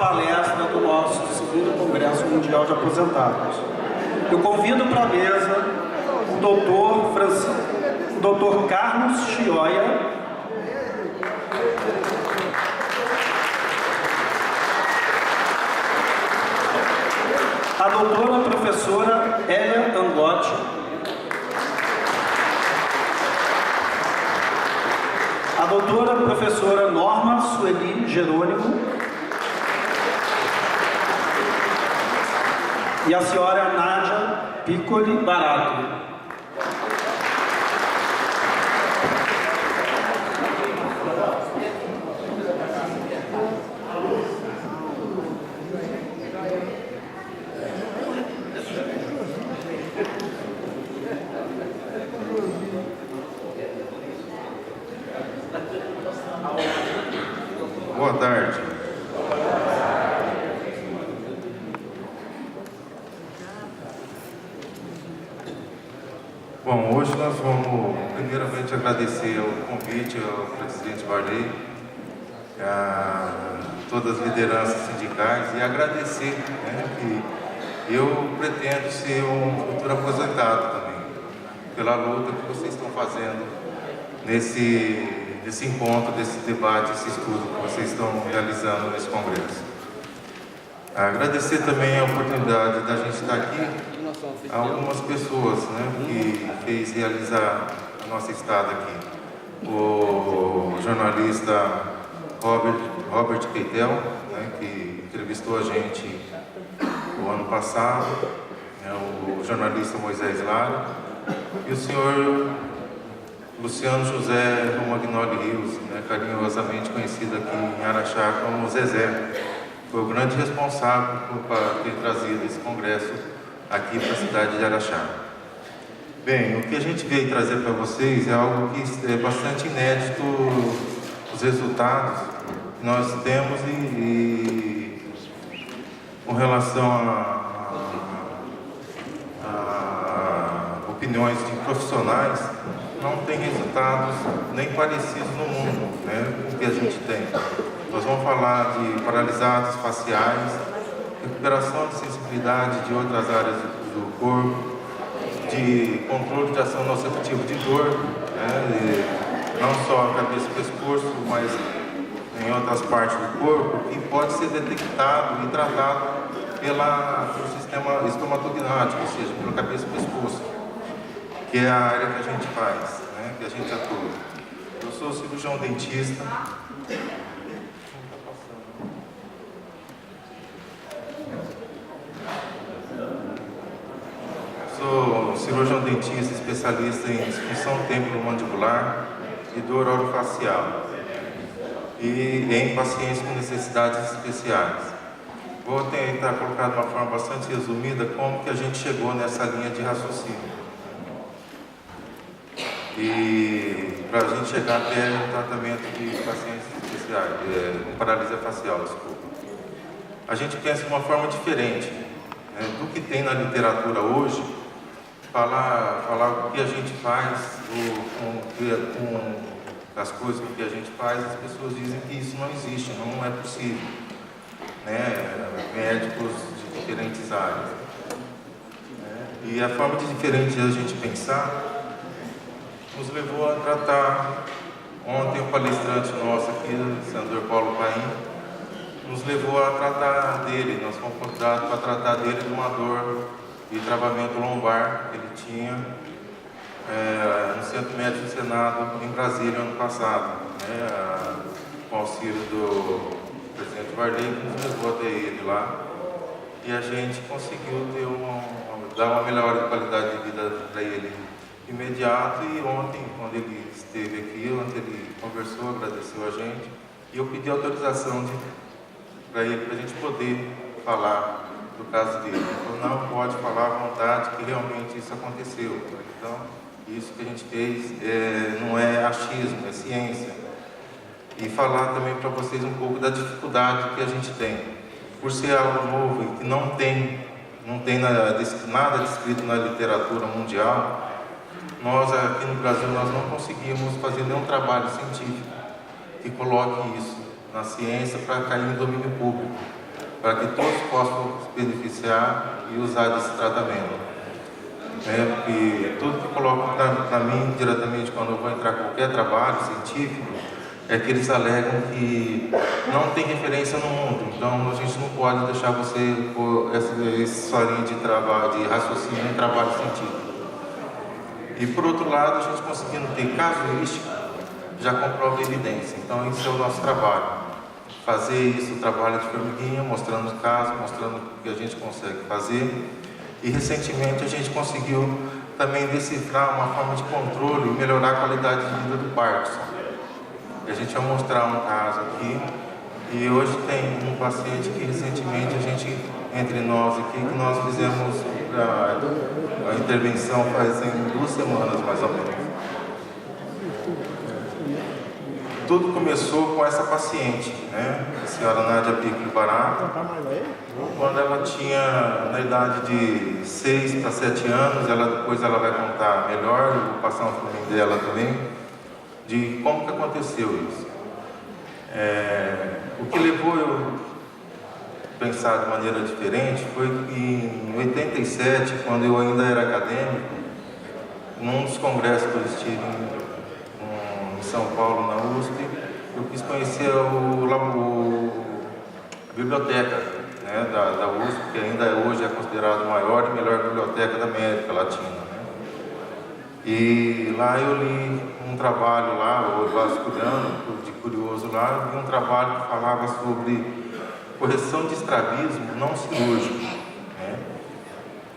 palestra do nosso segundo Congresso Mundial de Aposentados. Eu convido para a mesa o doutor Carlos Chioia, a doutora professora Hélia Angotti, a doutora professora Norma Sueli Jerônimo e a senhora Nádia Piccoli Barato. Boa tarde. Bom, hoje nós vamos primeiramente agradecer o convite ao presidente Varley, a todas as lideranças sindicais e agradecer, que eu pretendo ser um futuro aposentado também, pela luta que vocês estão fazendo nesse encontro, desse debate, esse estudo que vocês estão realizando nesse congresso. Agradecer também a oportunidade da gente estar aqui, a algumas pessoas que fez realizar a nossa estada aqui. O jornalista Robert Keitel, que entrevistou a gente o ano passado, o jornalista Moisés Lara e o senhor Luciano José Romagnoli Rios, carinhosamente conhecido aqui em Araxá como Zezé. Foi o grande responsável por ter trazido esse congresso aqui para a cidade de Araxá. Bem, o que a gente veio trazer para vocês é algo que é bastante inédito, os resultados que nós temos e com relação a opiniões de profissionais, não tem resultados nem parecidos no mundo, com o que a gente tem. Nós vamos falar de paralisados faciais, recuperação de sensibilidade de outras áreas do corpo, de controle de ação nociceptiva de dor, não só a cabeça e pescoço, mas em outras partes do corpo, que pode ser detectado e tratado pelo sistema estomatognático, ou seja, pela cabeça e pescoço, que é a área que a gente faz, que a gente atua. Eu sou cirurgião dentista. Sou cirurgião dentista especialista em disfunção temporomandibular e dor orofacial e em pacientes com necessidades especiais. Vou tentar colocar de uma forma bastante resumida como que a gente chegou nessa linha de raciocínio. E para a gente chegar até o tratamento de pacientes especiais, com paralisia facial, desculpa. A gente pensa de uma forma diferente, do que tem na literatura hoje, falar o que a gente faz, com as coisas que a gente faz, as pessoas dizem que isso não existe, não é possível. Médicos de diferentes áreas. E a forma diferente de a gente pensar nos levou a tratar, ontem o palestrante nosso aqui, o senador Paulo Paim, nos levou a tratar dele, nós fomos convidados para tratar dele de uma dor de travamento lombar que ele tinha no Centro Médico do Senado, em Brasília, ano passado, com o auxílio do presidente Varley, que nos levou até ele lá, e a gente conseguiu dar uma melhor qualidade de vida para ele imediato. E ontem, quando ele esteve aqui, ele conversou, agradeceu a gente, e eu pedi autorização para ele, para a gente poder falar do caso dele. Ele falou, não, pode falar à vontade, que realmente isso aconteceu. Então, isso que a gente fez não é achismo, é ciência. E falar também para vocês um pouco da dificuldade que a gente tem. Por ser algo novo e que não tem nada descrito na literatura mundial, nós aqui no Brasil nós não conseguimos fazer nenhum trabalho científico que coloque isso na ciência para cair em domínio público. para que todos possam se beneficiar e usar desse tratamento. Porque tudo que colocam para mim diretamente quando eu vou entrar em qualquer trabalho científico é que eles alegam que não tem referência no mundo, então a gente não pode deixar você pôr essa linha de trabalho, de raciocínio em trabalho científico. E por outro lado, a gente conseguindo ter casuística, já comprova evidência. Então esse é o nosso trabalho. Fazer isso, o trabalho de formiguinha, mostrando os casos, mostrando o que a gente consegue fazer. E recentemente a gente conseguiu também decifrar uma forma de controle e melhorar a qualidade de vida do Parkinson. A gente vai mostrar um caso aqui, e hoje tem um paciente que recentemente a gente, entre nós aqui, que nós fizemos a intervenção faz em 2 semanas mais ou menos. Tudo começou com essa paciente, né? A senhora Nádia Piccoli Barato. Quando ela tinha na idade de 6 para 7 anos, depois ela vai contar melhor, eu vou passar um filme dela também, de como que aconteceu isso. O que levou eu a pensar de maneira diferente foi que em 87, quando eu ainda era acadêmico, num dos congressos que eu estive em São Paulo, na USP, eu quis conhecer a biblioteca, né, da USP, que ainda hoje é considerada a maior e melhor biblioteca da América Latina. Né? E lá eu li um trabalho lá, eu vasculhando, de curioso lá, eu li um trabalho que falava sobre correção de estrabismo não cirúrgico. Né?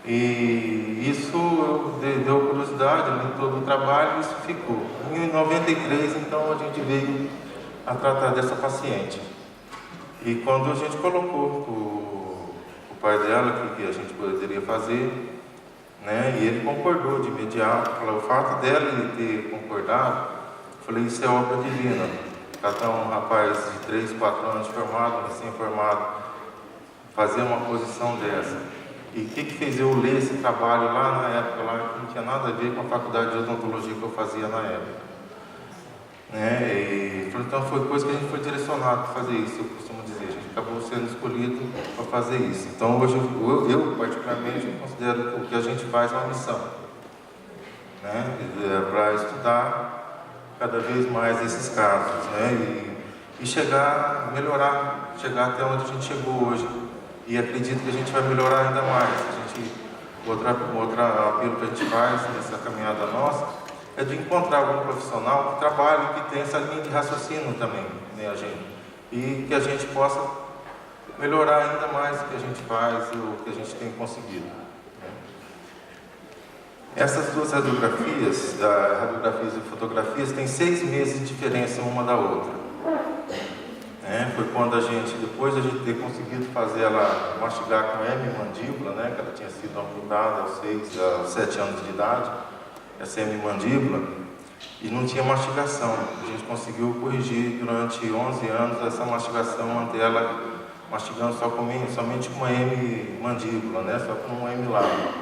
E isso deu curiosidade, eu li todo o trabalho e isso ficou. Em 93, então, a gente veio a tratar dessa paciente. E quando a gente colocou o pai dela, o que a gente poderia fazer, né? E ele concordou de imediato. O fato dela ter concordado, eu falei, isso é obra divina. Cada um rapaz de 3, 4 anos formado, recém-formado, fazer uma posição dessa. E o que fez eu ler esse trabalho lá na época, lá, que não tinha nada a ver com a faculdade de odontologia que eu fazia na época. Né? E, então foi coisa que a gente foi direcionado para fazer isso, eu costumo dizer, a gente acabou sendo escolhido para fazer isso. Então hoje eu particularmente considero que o que a gente faz é uma missão, né? Para estudar cada vez mais esses casos, né? E chegar, melhorar, chegar até onde a gente chegou hoje. E acredito que a gente vai melhorar ainda mais. Outro apelo que a gente faz nessa caminhada nossa é de encontrar algum profissional que trabalhe, que tenha essa linha de raciocínio também, né, a gente, e que a gente possa melhorar ainda mais o que a gente faz, o que a gente tem conseguido. Né. Essas 2 radiografias, radiografias e fotografias, têm 6 meses de diferença uma da outra. Foi quando depois a gente ter conseguido fazer ela mastigar com hemimandíbula, né, que ela tinha sido amputada aos 7 anos de idade, essa hemimandíbula, e não tinha mastigação. A gente conseguiu corrigir durante 11 anos essa mastigação, manter ela mastigando somente com uma hemimandíbula, né, só com um hemilábio.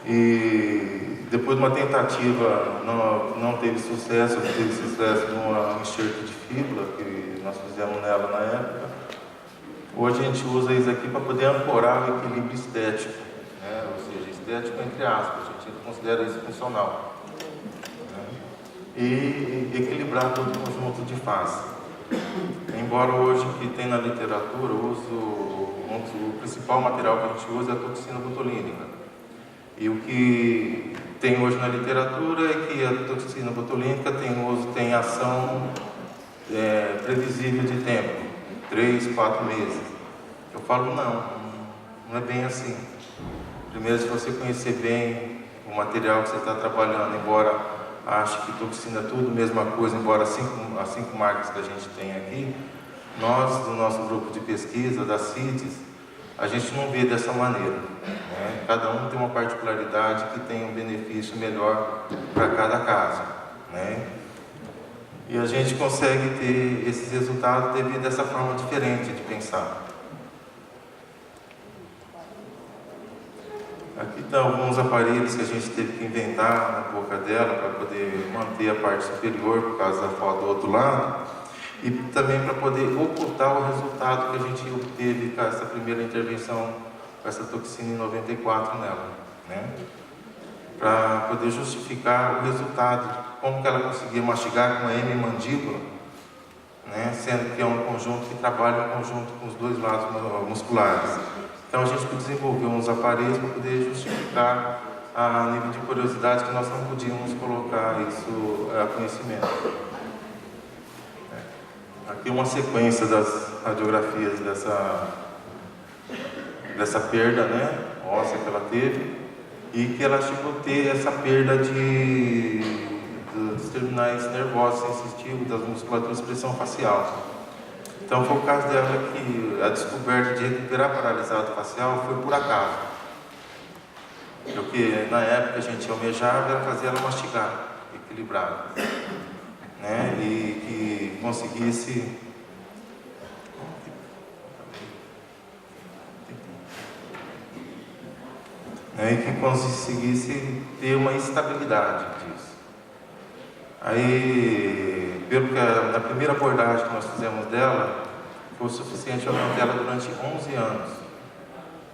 E depois de uma tentativa não teve sucesso, num enxerto de fíbula que nós fizemos nela na época. Hoje a gente usa isso aqui para poder ancorar o equilíbrio estético, né? Ou seja, estético entre aspas, a gente considera isso funcional, né? E equilibrar todo o conjunto de face. Embora hoje que tem na literatura, o principal material que a gente usa é a toxina botulínica. E o que tem hoje na literatura é que a toxina botulínica tem ação previsível de tempo, 3, 4 meses. Eu falo, não é bem assim. Primeiro, se você conhecer bem o material que você está trabalhando, embora ache que toxina é tudo a mesma coisa, embora as 5 marcas que a gente tem aqui, nós, do nosso grupo de pesquisa, da CITES, a gente não vê dessa maneira. Né? Cada um tem uma particularidade que tem um benefício melhor para cada caso. Né? E a gente consegue ter esses resultados devido a essa forma diferente de pensar. Aqui estão alguns aparelhos que a gente teve que inventar na boca dela para poder manter a parte superior por causa da foto do outro lado. e também para poder ocultar o resultado que a gente obteve com essa primeira intervenção, com essa toxina em 94 nela, né? Para poder justificar o resultado, como que ela conseguia mastigar com a hemimandíbula, né? Sendo que é um conjunto que trabalha em conjunto com os dois lados musculares. Então a gente desenvolveu uns aparelhos para poder justificar a nível de curiosidade que nós não podíamos colocar isso a conhecimento. Aqui uma sequência das radiografias dessa perda, né, óssea que ela teve, e que ela chegou a ter essa perda dos terminais nervosos sensitivos, das musculaturas de expressão facial. Então foi o caso dela que a descoberta de recuperar paralisado facial foi por acaso. Porque na época a gente almejava era fazer ela mastigar, equilibrada, né? E que conseguisse ter uma estabilidade disso. Aí, pelo que na primeira abordagem que nós fizemos dela, foi o suficiente eu manter ela durante 11 anos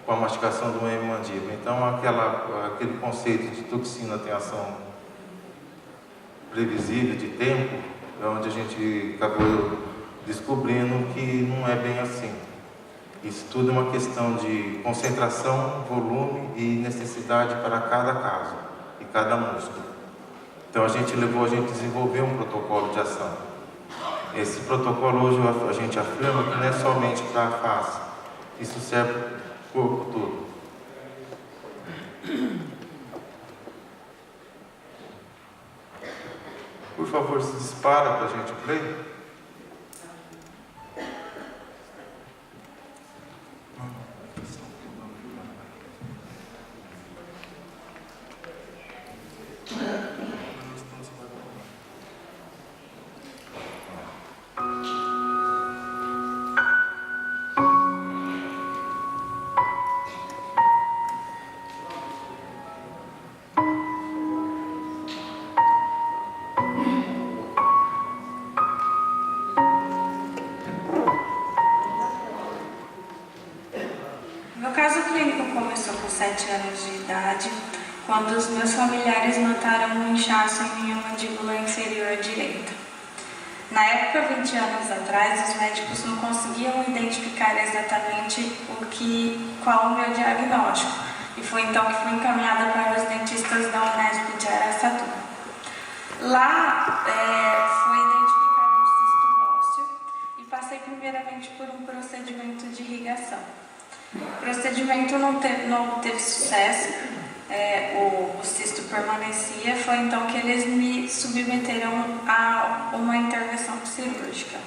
com a mastigação do hemimandíbula. Então, aquele conceito de toxina tem ação previsível de tempo, é onde a gente acabou descobrindo que não é bem assim. Isso tudo é uma questão de concentração, volume e necessidade para cada caso e cada músculo. Então a gente desenvolveu um protocolo de ação. Esse protocolo hoje a gente afirma que não é somente para a face, isso serve para o corpo todo. Por favor, se dispara para a gente play. Quando os meus familiares notaram um inchaço em minha mandíbula inferior direita. Na época, 20 anos atrás, os médicos não conseguiam identificar exatamente qual o meu diagnóstico, e foi então que fui encaminhada para os dentistas da Unesp de Araçatuba. Lá foi identificado um cisto ósseo e passei primeiramente por um procedimento de irrigação. O procedimento não teve sucesso. O cisto permanecia, foi então que eles me submeteram a uma intervenção cirúrgica.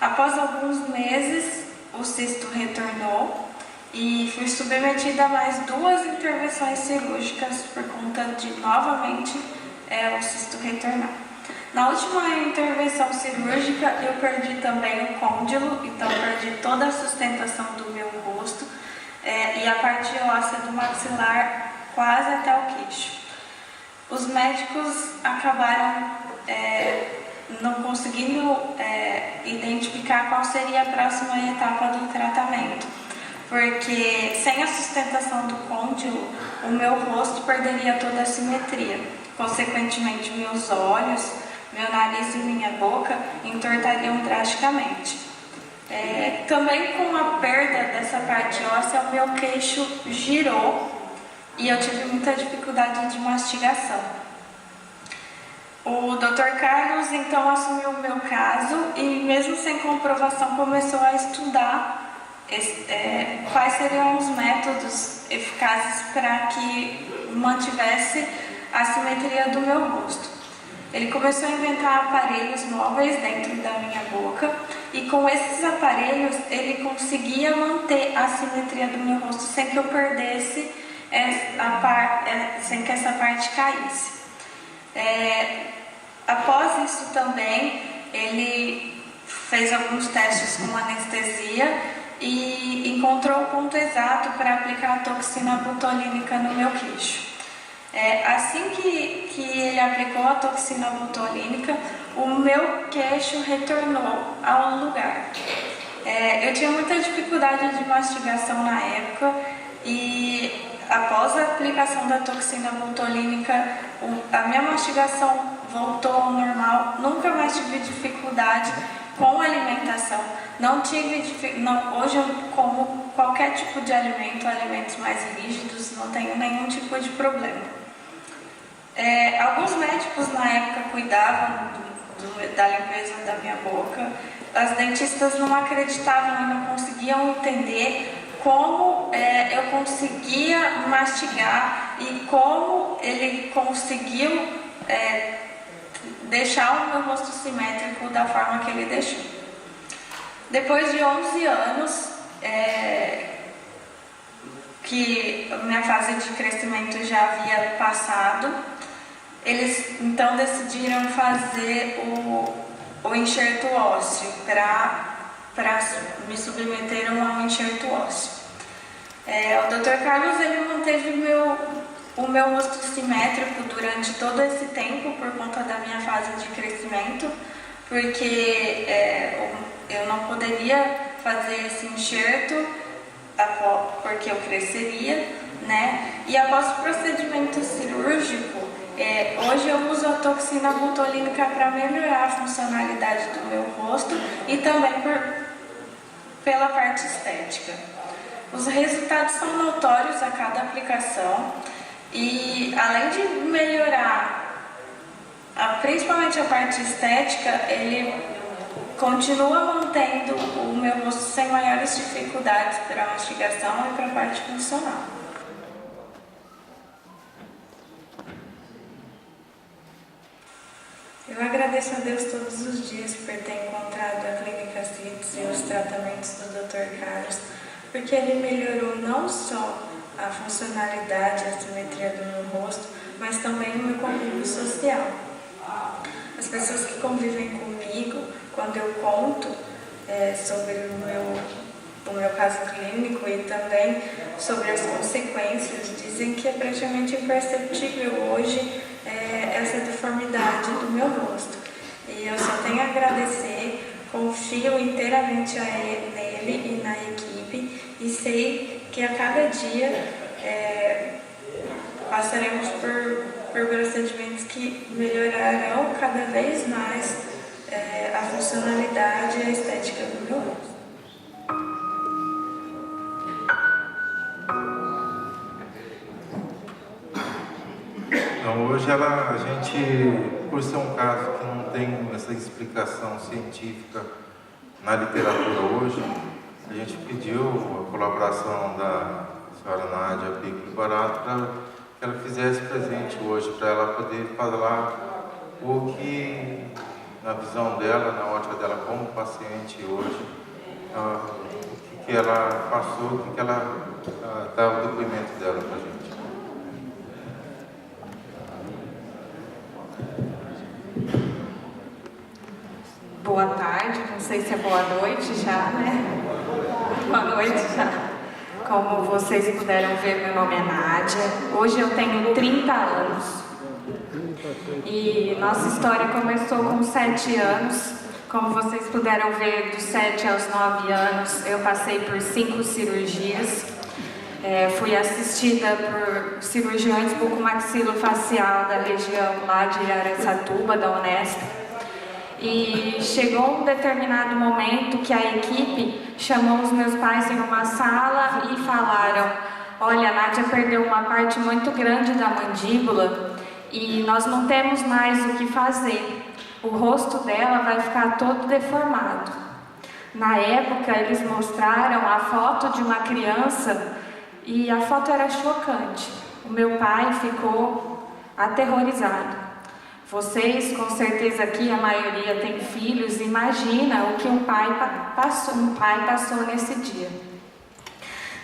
Após alguns meses, o cisto retornou e fui submetida a mais 2 intervenções cirúrgicas por conta de novamente o cisto retornar. Na última intervenção cirúrgica, eu perdi também o côndilo, então perdi toda a sustentação do meu rosto e a parte óssea do maxilar quase até o queixo. Os médicos acabaram não conseguindo identificar qual seria a próxima etapa do tratamento, porque sem a sustentação do côndilo, o meu rosto perderia toda a simetria. Consequentemente, meus olhos, meu nariz e minha boca entortariam drasticamente. Também com a perda dessa parte óssea, o meu queixo girou e eu tive muita dificuldade de mastigação. O Dr. Carlos então assumiu o meu caso e, mesmo sem comprovação, começou a estudar quais seriam os métodos eficazes para que mantivesse a simetria do meu rosto. Ele começou a inventar aparelhos móveis dentro da minha boca e, com esses aparelhos, ele conseguia manter a simetria do meu rosto sem que eu perdesse sem que essa parte caísse. Após isso também, ele fez alguns testes com anestesia e encontrou o ponto exato para aplicar a toxina botulínica no meu queixo. Assim que ele aplicou a toxina botulínica, o meu queixo retornou ao lugar. Eu tinha muita dificuldade de mastigação na época e após a aplicação da toxina botulínica, a minha mastigação voltou ao normal. Nunca mais tive dificuldade com alimentação. Hoje eu como qualquer tipo de alimento, alimentos mais rígidos, não tenho nenhum tipo de problema. Alguns médicos na época cuidavam da limpeza da minha boca. As dentistas não acreditavam e não conseguiam entender como eu conseguia mastigar e como ele conseguiu deixar o meu rosto simétrico da forma que ele deixou. Depois de 11 anos, que a minha fase de crescimento já havia passado, eles então decidiram fazer o enxerto ósseo para me submeteram a um enxerto ósseo. O Dr. Carlos ele manteve o meu rosto simétrico durante todo esse tempo por conta da minha fase de crescimento, porque eu não poderia fazer esse enxerto porque eu cresceria, né? E após o procedimento cirúrgico, hoje eu uso a toxina botulínica para melhorar a funcionalidade do meu rosto e também pela parte estética. Os resultados são notórios a cada aplicação e além de melhorar principalmente a parte estética, ele continua mantendo o meu rosto sem maiores dificuldades para a mastigação e para a parte funcional. Eu agradeço a Deus todos os dias por ter encontrado a Clínica CITES e os tratamentos do Dr. Carlos, porque ele melhorou não só a funcionalidade e a simetria do meu rosto, mas também o meu convívio social. As pessoas que convivem comigo, quando eu conto sobre o meu caso clínico e também sobre as consequências, dizem que é praticamente imperceptível hoje essa deformidade do meu rosto. E eu só tenho a agradecer, confio inteiramente nele e na equipe e sei que a cada dia passaremos por procedimentos que melhorarão cada vez mais a funcionalidade e a estética do meu rosto. Então, hoje a gente, por ser um caso que não tem essa explicação científica na literatura hoje, a gente pediu a colaboração da senhora Nádia Piccoli Barato para que ela fizesse presente hoje, para ela poder falar o que, na visão dela, na ótica dela como paciente hoje, o que ela passou, o que ela dá o depoimento dela para a gente. Boa tarde, não sei se é boa noite já, né? Boa noite já. Como vocês puderam ver, meu nome é Nádia. Hoje eu tenho 30 anos. E nossa história começou com 7 anos. Como vocês puderam ver, dos 7 aos 9 anos, eu passei por 5 cirurgias. Fui assistida por cirurgiões bucomaxilofacial da região lá de Araçatuba, da Unesp. E chegou um determinado momento que a equipe chamou os meus pais em uma sala e falaram: olha, a Nádia perdeu uma parte muito grande da mandíbula e nós não temos mais o que fazer. O rosto dela vai ficar todo deformado. Na época eles mostraram a foto de uma criança e a foto era chocante. O meu pai ficou aterrorizado. Vocês, com certeza aqui, a maioria tem filhos, imagina o que um pai passou nesse dia.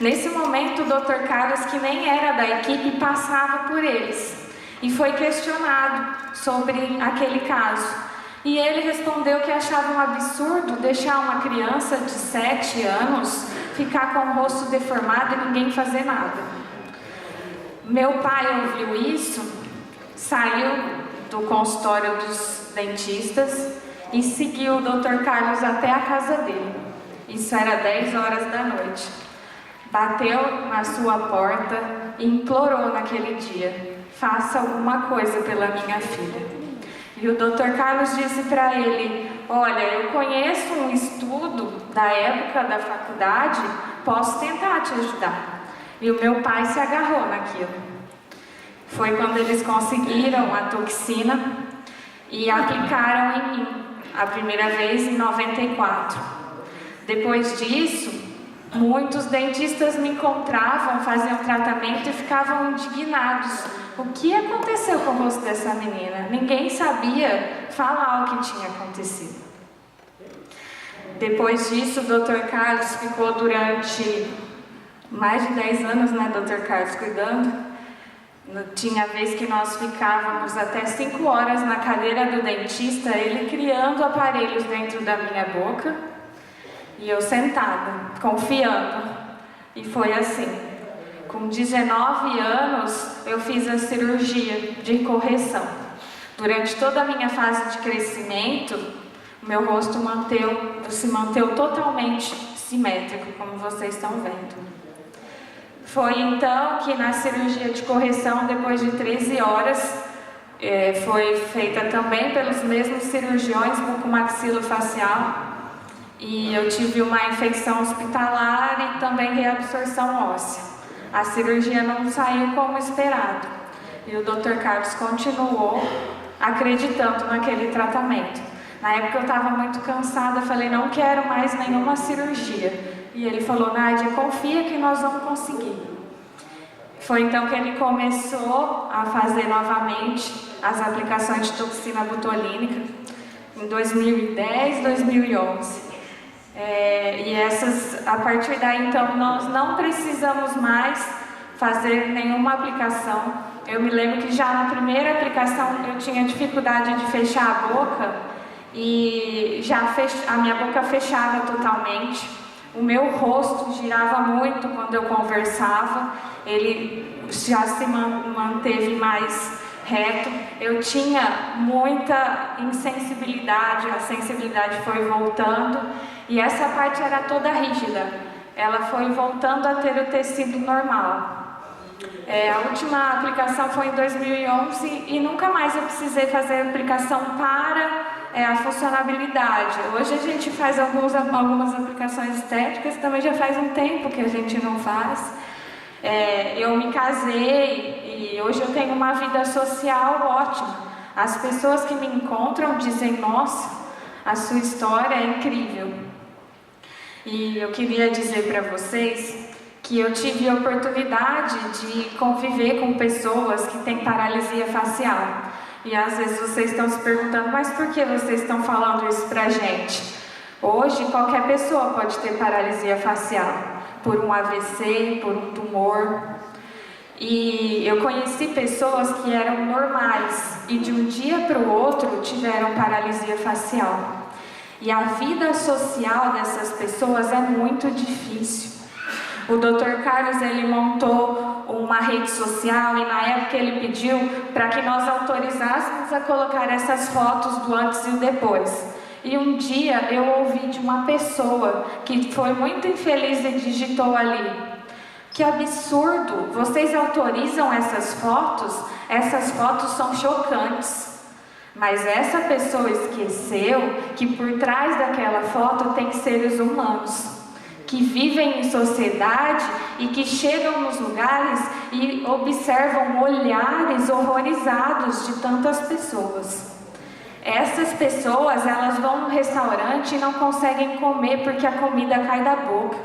Nesse momento, o Dr. Carlos, que nem era da equipe, passava por eles e foi questionado sobre aquele caso. E ele respondeu que achava um absurdo deixar uma criança de 7 anos ficar com o rosto deformado e ninguém fazer nada. Meu pai ouviu isso, saiu do consultório dos dentistas e seguiu o Dr. Carlos até a casa dele. Isso era 10 horas da noite. Bateu na sua porta e implorou naquele dia: faça alguma coisa pela minha filha. E o Dr. Carlos disse para ele: olha, eu conheço um estudo da época da faculdade, posso tentar te ajudar. E o meu pai se agarrou naquilo. Foi quando eles conseguiram a toxina e aplicaram em mim, a primeira vez em 94. Depois disso, muitos dentistas me encontravam, faziam tratamento e ficavam indignados. O que aconteceu com o rosto dessa menina? Ninguém sabia falar o que tinha acontecido. Depois disso, o Dr. Carlos ficou durante mais de 10 anos, né, Dr. Carlos, cuidando. Tinha vez que nós ficávamos até 5 horas na cadeira do dentista, ele criando aparelhos dentro da minha boca e eu sentada, confiando. E foi assim. Com 19 anos, eu fiz a cirurgia de correção. Durante toda a minha fase de crescimento, o meu rosto se manteve totalmente simétrico, como vocês estão vendo. Foi então que na cirurgia de correção, depois de 13 horas, foi feita também pelos mesmos cirurgiões bucomaxilofacial, e eu tive uma infecção hospitalar e também reabsorção óssea. A cirurgia não saiu como esperado, e o Dr. Carlos continuou acreditando naquele tratamento. Na época eu estava muito cansada, falei: não quero mais nenhuma cirurgia. E ele falou: Nádia, confia que nós vamos conseguir. Foi então que ele começou a fazer novamente as aplicações de toxina botulínica, em 2010, 2011. A partir daí, então, nós não precisamos mais fazer nenhuma aplicação. Eu me lembro que já na primeira aplicação eu tinha dificuldade de fechar a boca e a minha boca fechava totalmente. O meu rosto girava muito quando eu conversava, ele já se manteve mais reto. Eu tinha muita insensibilidade, a sensibilidade foi voltando e essa parte era toda rígida. Ela foi voltando a ter o tecido normal. A última aplicação foi em 2011 e nunca mais eu precisei fazer aplicação para a funcionabilidade. Hoje a gente faz algumas aplicações estéticas, também já faz um tempo que a gente não faz. Eu me casei e hoje eu tenho uma vida social ótima. As pessoas que me encontram dizem: nossa, a sua história é incrível. E eu queria dizer para vocês que eu tive a oportunidade de conviver com pessoas que têm paralisia facial. E às vezes vocês estão se perguntando: mas por que vocês estão falando isso pra gente? Hoje qualquer pessoa pode ter paralisia facial, por um AVC, por um tumor. E eu conheci pessoas que eram normais e de um dia para o outro tiveram paralisia facial. E a vida social dessas pessoas é muito difícil. O Dr. Carlos, ele montou uma rede social e na época ele pediu para que nós autorizássemos a colocar essas fotos do antes e o depois. E um dia eu ouvi de uma pessoa que foi muito infeliz e digitou ali: que absurdo, vocês autorizam essas fotos? Essas fotos são chocantes. Mas essa pessoa esqueceu que por trás daquela foto tem seres humanos que vivem em sociedade e que chegam nos lugares e observam olhares horrorizados de tantas pessoas. Essas pessoas, elas vão no restaurante e não conseguem comer porque a comida cai da boca.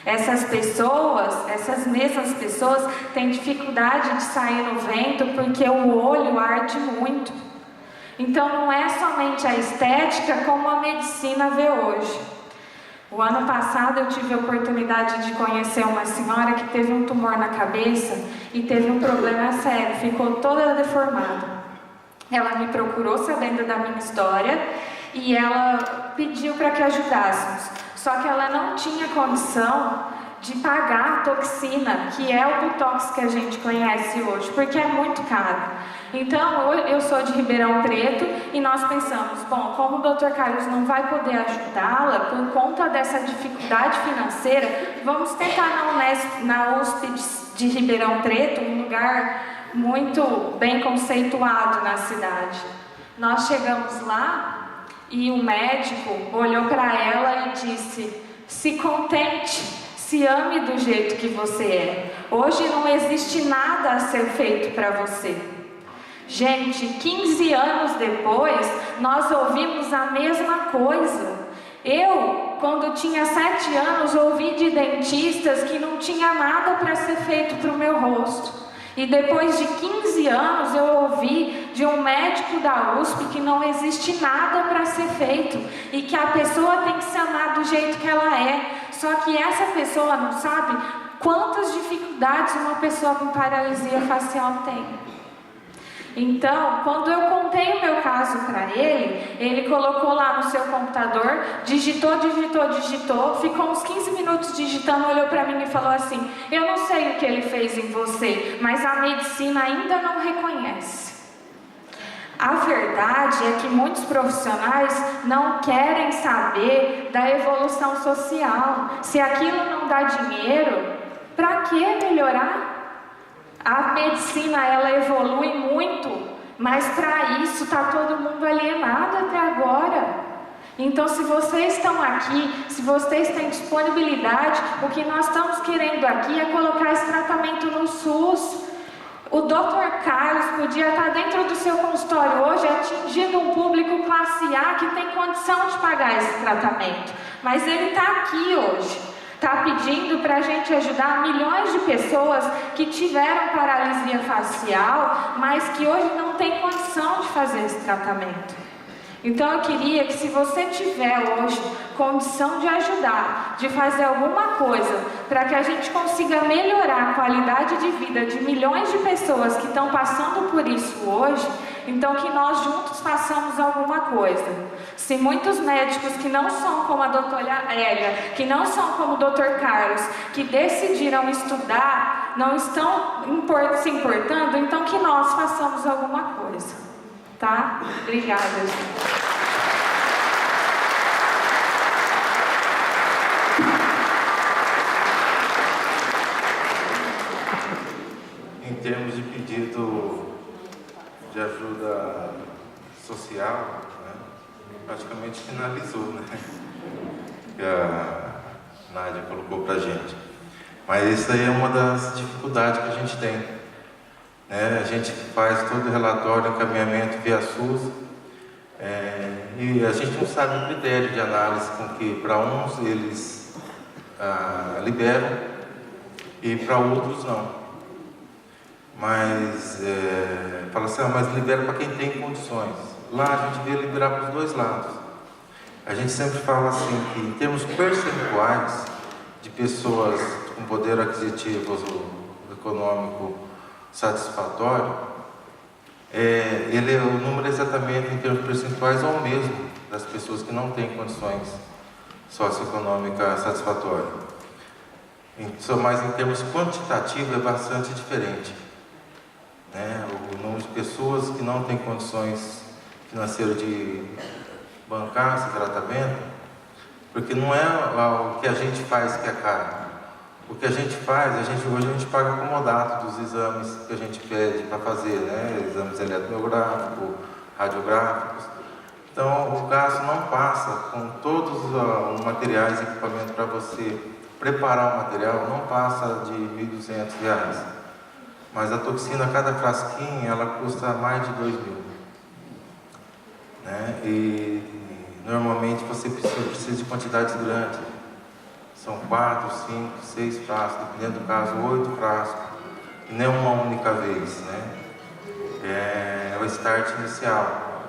Essas mesmas pessoas têm dificuldade de sair no vento porque o olho arde muito. Então não é somente a estética como a medicina vê hoje. O ano passado eu tive a oportunidade de conhecer uma senhora que teve um tumor na cabeça e teve um problema sério, ficou toda deformada. Ela me procurou sabendo da minha história e ela pediu para que ajudássemos. Só que ela não tinha condição de pagar a toxina, que é o Botox que a gente conhece hoje, porque é muito caro. Então, eu sou de Ribeirão Preto e nós pensamos, bom, como o Dr. Carlos não vai poder ajudá-la por conta dessa dificuldade financeira, vamos tentar na USP de Ribeirão Preto, um lugar muito bem conceituado na cidade. Nós chegamos lá e o médico olhou para ela e disse: se contente, se ame do jeito que você é. Hoje não existe nada a ser feito para você. Gente, 15 anos depois, nós ouvimos a mesma coisa. Eu, quando tinha 7 anos, ouvi de dentistas que não tinha nada para ser feito para o meu rosto. E depois de 15 anos, eu ouvi de um médico da USP que não existe nada para ser feito e que a pessoa tem que se amar do jeito que ela é. Só que essa pessoa não sabe quantas dificuldades uma pessoa com paralisia facial tem. Então, quando eu contei o meu caso para ele colocou lá no seu computador, digitou, ficou uns 15 minutos digitando, olhou para mim e falou assim: eu não sei o que ele fez em você, mas a medicina ainda não reconhece. A verdade é que muitos profissionais não querem saber da evolução social. Se aquilo não dá dinheiro, para que melhorar? A medicina, ela evolui muito, mas para isso está todo mundo alienado até agora. Então, se vocês estão aqui, se vocês têm disponibilidade, o que nós estamos querendo aqui é colocar esse tratamento no SUS. O Dr. Carlos podia estar dentro do seu consultório hoje atingindo um público classe A que tem condição de pagar esse tratamento, mas ele está aqui hoje. Está pedindo para a gente ajudar milhões de pessoas que tiveram paralisia facial, mas que hoje não tem condição de fazer esse tratamento. Então eu queria que, se você tiver hoje condição de ajudar, de fazer alguma coisa para que a gente consiga melhorar a qualidade de vida de milhões de pessoas que estão passando por isso hoje, então que nós juntos façamos alguma coisa. Se muitos médicos que não são como a doutora Hélia, que não são como o Dr. Carlos, que decidiram estudar, não estão se importando, então que nós façamos alguma coisa. Tá? Obrigada, gente. Em termos de pedido de ajuda social, né, praticamente finalizou, né, que a Nádia colocou para a gente. Mas isso aí é uma das dificuldades que a gente tem, né? A gente faz todo o relatório, encaminhamento via SUS, e a gente não sabe o critério de análise com que para uns eles liberam e para outros não. Mas fala assim, mas libera para quem tem condições. Lá a gente vê liberar para os dois lados. A gente sempre fala assim que, em termos percentuais de pessoas com poder aquisitivo econômico satisfatório, o número exatamente em termos percentuais é o mesmo das pessoas que não têm condições socioeconômicas satisfatórias. Mas em termos quantitativos é bastante diferente. O número de pessoas que não têm condições financeiras de bancar esse tratamento, porque não é o que a gente faz que é caro. O que a gente faz, hoje a gente paga comodato dos exames que a gente pede para fazer, né? Exames eletromiográficos, radiográficos. Então o gasto não passa com todos os materiais e equipamentos para você preparar o material, não passa de R$ 1.200. Mas a toxina, cada frasquinha, ela custa mais de 2.000. Né? E normalmente você precisa de quantidades grandes. São 4, 5, 6 frascos, dependendo do caso, 8 frascos. E não uma única vez. Né? É o start inicial.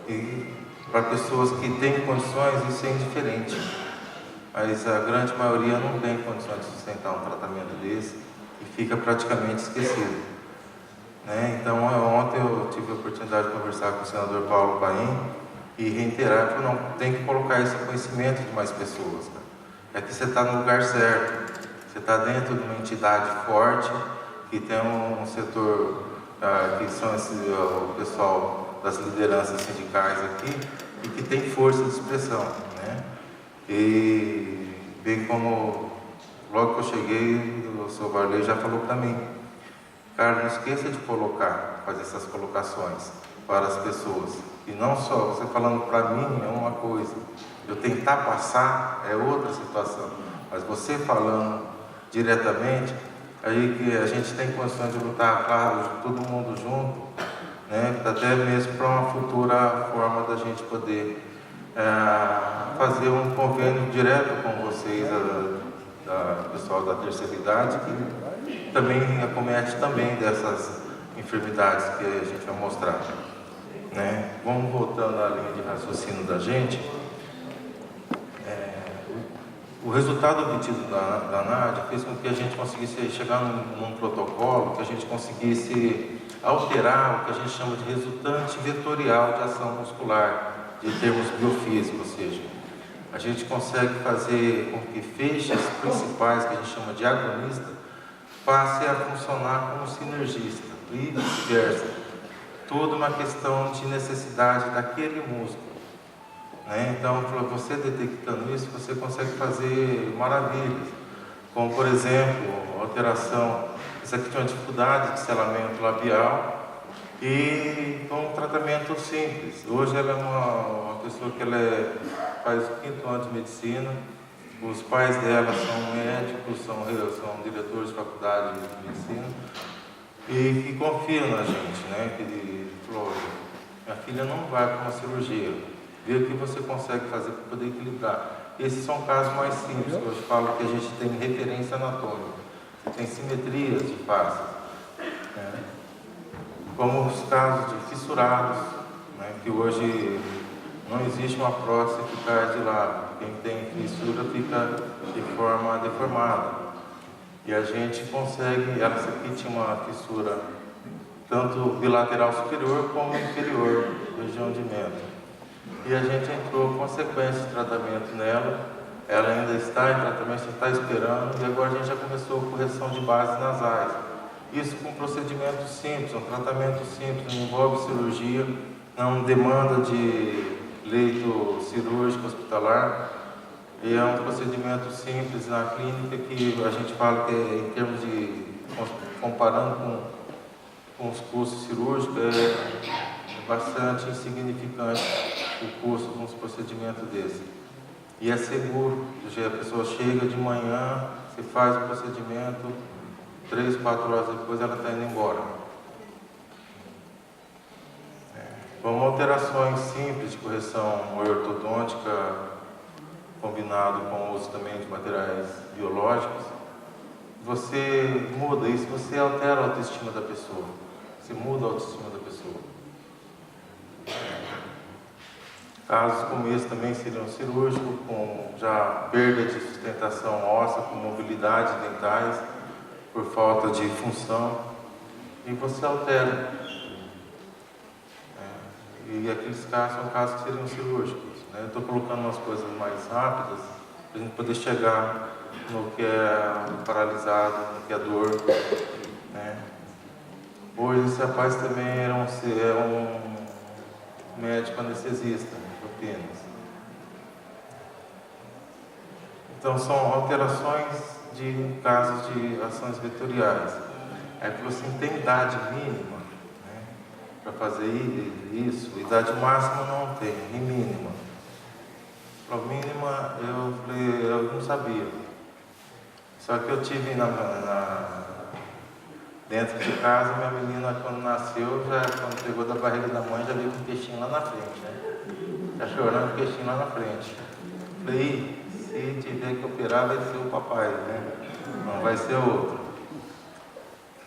E para pessoas que têm condições, isso é indiferente. Mas a grande maioria não tem condições de sustentar um tratamento desse e fica praticamente esquecido. Né? Então, ontem eu tive a oportunidade de conversar com o senador Paulo Paim e reiterar que não tem que colocar esse conhecimento de mais pessoas. Cara. É que você está no lugar certo. Você está dentro de uma entidade forte, que tem um setor, que são o pessoal das lideranças sindicais aqui, e que tem força de expressão, né? E bem como logo que eu cheguei, o Sr. Varley já falou para mim, cara, não esqueça de fazer essas colocações para as pessoas. E não só, você falando para mim é uma coisa, eu tentar passar é outra situação, mas você falando diretamente, aí que a gente tem condições de lutar, claro, todo mundo junto, né, até mesmo para uma futura forma da gente poder fazer um convênio direto com vocês, pessoal da terceira idade, que também acomete também dessas enfermidades que a gente vai mostrar, né? Vamos voltando à linha de raciocínio da gente. O resultado obtido da NAD fez com que a gente conseguisse chegar num protocolo, que a gente conseguisse alterar o que a gente chama de resultante vetorial de ação muscular, de termos biofísicos, ou seja, a gente consegue fazer com que feixes principais, que a gente chama de agonista, passem a funcionar como sinergista, e vice-versa. Tudo uma questão de necessidade daquele músculo, né? Então, você detectando isso, você consegue fazer maravilhas, como por exemplo, alteração, essa aqui tem uma dificuldade de selamento labial, e com um tratamento simples. Hoje ela é uma pessoa que faz o 5º ano de medicina, os pais dela são médicos, são diretores de faculdade de medicina, e que confiam na gente, né? Que ele falou, minha filha não vai para uma cirurgia, vê o que você consegue fazer para poder equilibrar. Esses são casos mais simples, que eu falo que a gente tem referência anatômica, você tem simetrias de faces, né? Como os casos de fissurados, né? Que hoje não existe uma prótese que cai de lado, quem tem fissura fica de forma deformada. E a gente consegue, essa aqui tinha uma fissura tanto bilateral superior como inferior, região de mento. E a gente entrou com sequência de tratamento nela, ela ainda está em tratamento, já está esperando, e agora a gente já começou a correção de bases nasais. Isso com um procedimento simples, um tratamento simples, não envolve cirurgia, não demanda de leito cirúrgico hospitalar, e é um procedimento simples na clínica que a gente fala que em termos de, comparando com os custos cirúrgicos, é bastante insignificante o custo de um procedimento desse. E é seguro, a pessoa chega de manhã, você faz o procedimento, 3, 4 horas depois ela está indo embora. Com alterações simples de correção ortodôntica, combinado com o uso também de materiais biológicos, você muda isso, você altera a autoestima da pessoa, você muda a autoestima da pessoa. Casos como esse também seriam cirúrgicos, com já perda de sustentação óssea, com mobilidade dentais, por falta de função, e você altera. E aqueles casos são casos que seriam cirúrgicos. Eu estou colocando umas coisas mais rápidas para a gente poder chegar no que é paralisado, no que é dor, né? Hoje esse rapaz também é um médico anestesista, apenas. Então são alterações de casos de ações vetoriais. É que você tem idade mínima, né, para fazer isso, idade máxima não tem, e mínima. Para mínima eu não sabia. Só que eu tive dentro de casa, minha menina quando nasceu, quando pegou da barriga da mãe, já veio com o peixinho lá na frente, né? Já chorando com o peixinho lá na frente. Falei, se tiver que operar vai ser o papai, né? Não vai ser outro.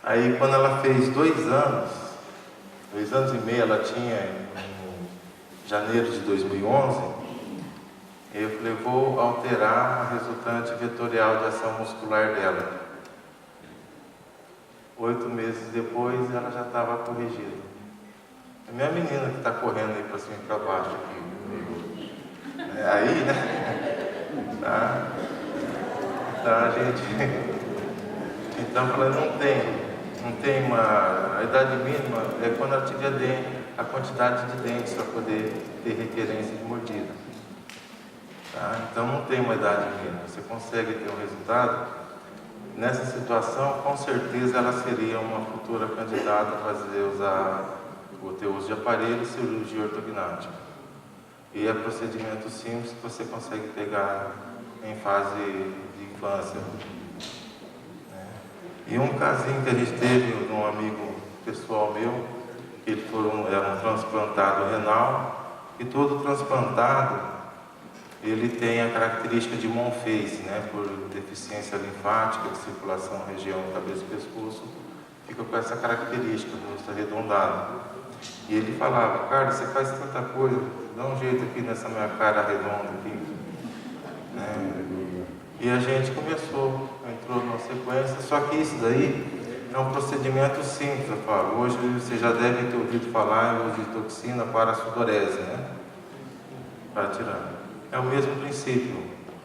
Aí quando ela fez 2 anos e meio ela tinha em janeiro de 2011, eu falei, vou alterar a resultante vetorial de ação muscular dela. 8 meses depois, ela já estava corrigida. É minha menina que está correndo aí para cima e para baixo aqui. Aí, né? Tá, a gente Então, ela não tem a idade mínima é quando ela tiver a quantidade de dentes para poder ter requerência de mordida. Tá? Então, não tem uma idade mínima. Você consegue ter um resultado. Nessa situação, com certeza, ela seria uma futura candidata a ter uso de aparelho e cirurgia ortognática. E é procedimento simples que você consegue pegar em fase de infância. E um casinho que a gente teve de um amigo pessoal meu, que ele era um transplantado renal, e todo transplantado ele tem a característica de Monfils, né, por deficiência linfática, de circulação região cabeça e pescoço, fica com essa característica, do rosto arredondado. E ele falava, cara, você faz tanta coisa, dá um jeito aqui nessa minha cara redonda aqui. E a gente entrou numa sequência, só que isso daí é um procedimento simples, eu falo. Hoje você já deve ter ouvido falar em uso de toxina para a sudorese, né? Para tirar. É o mesmo princípio.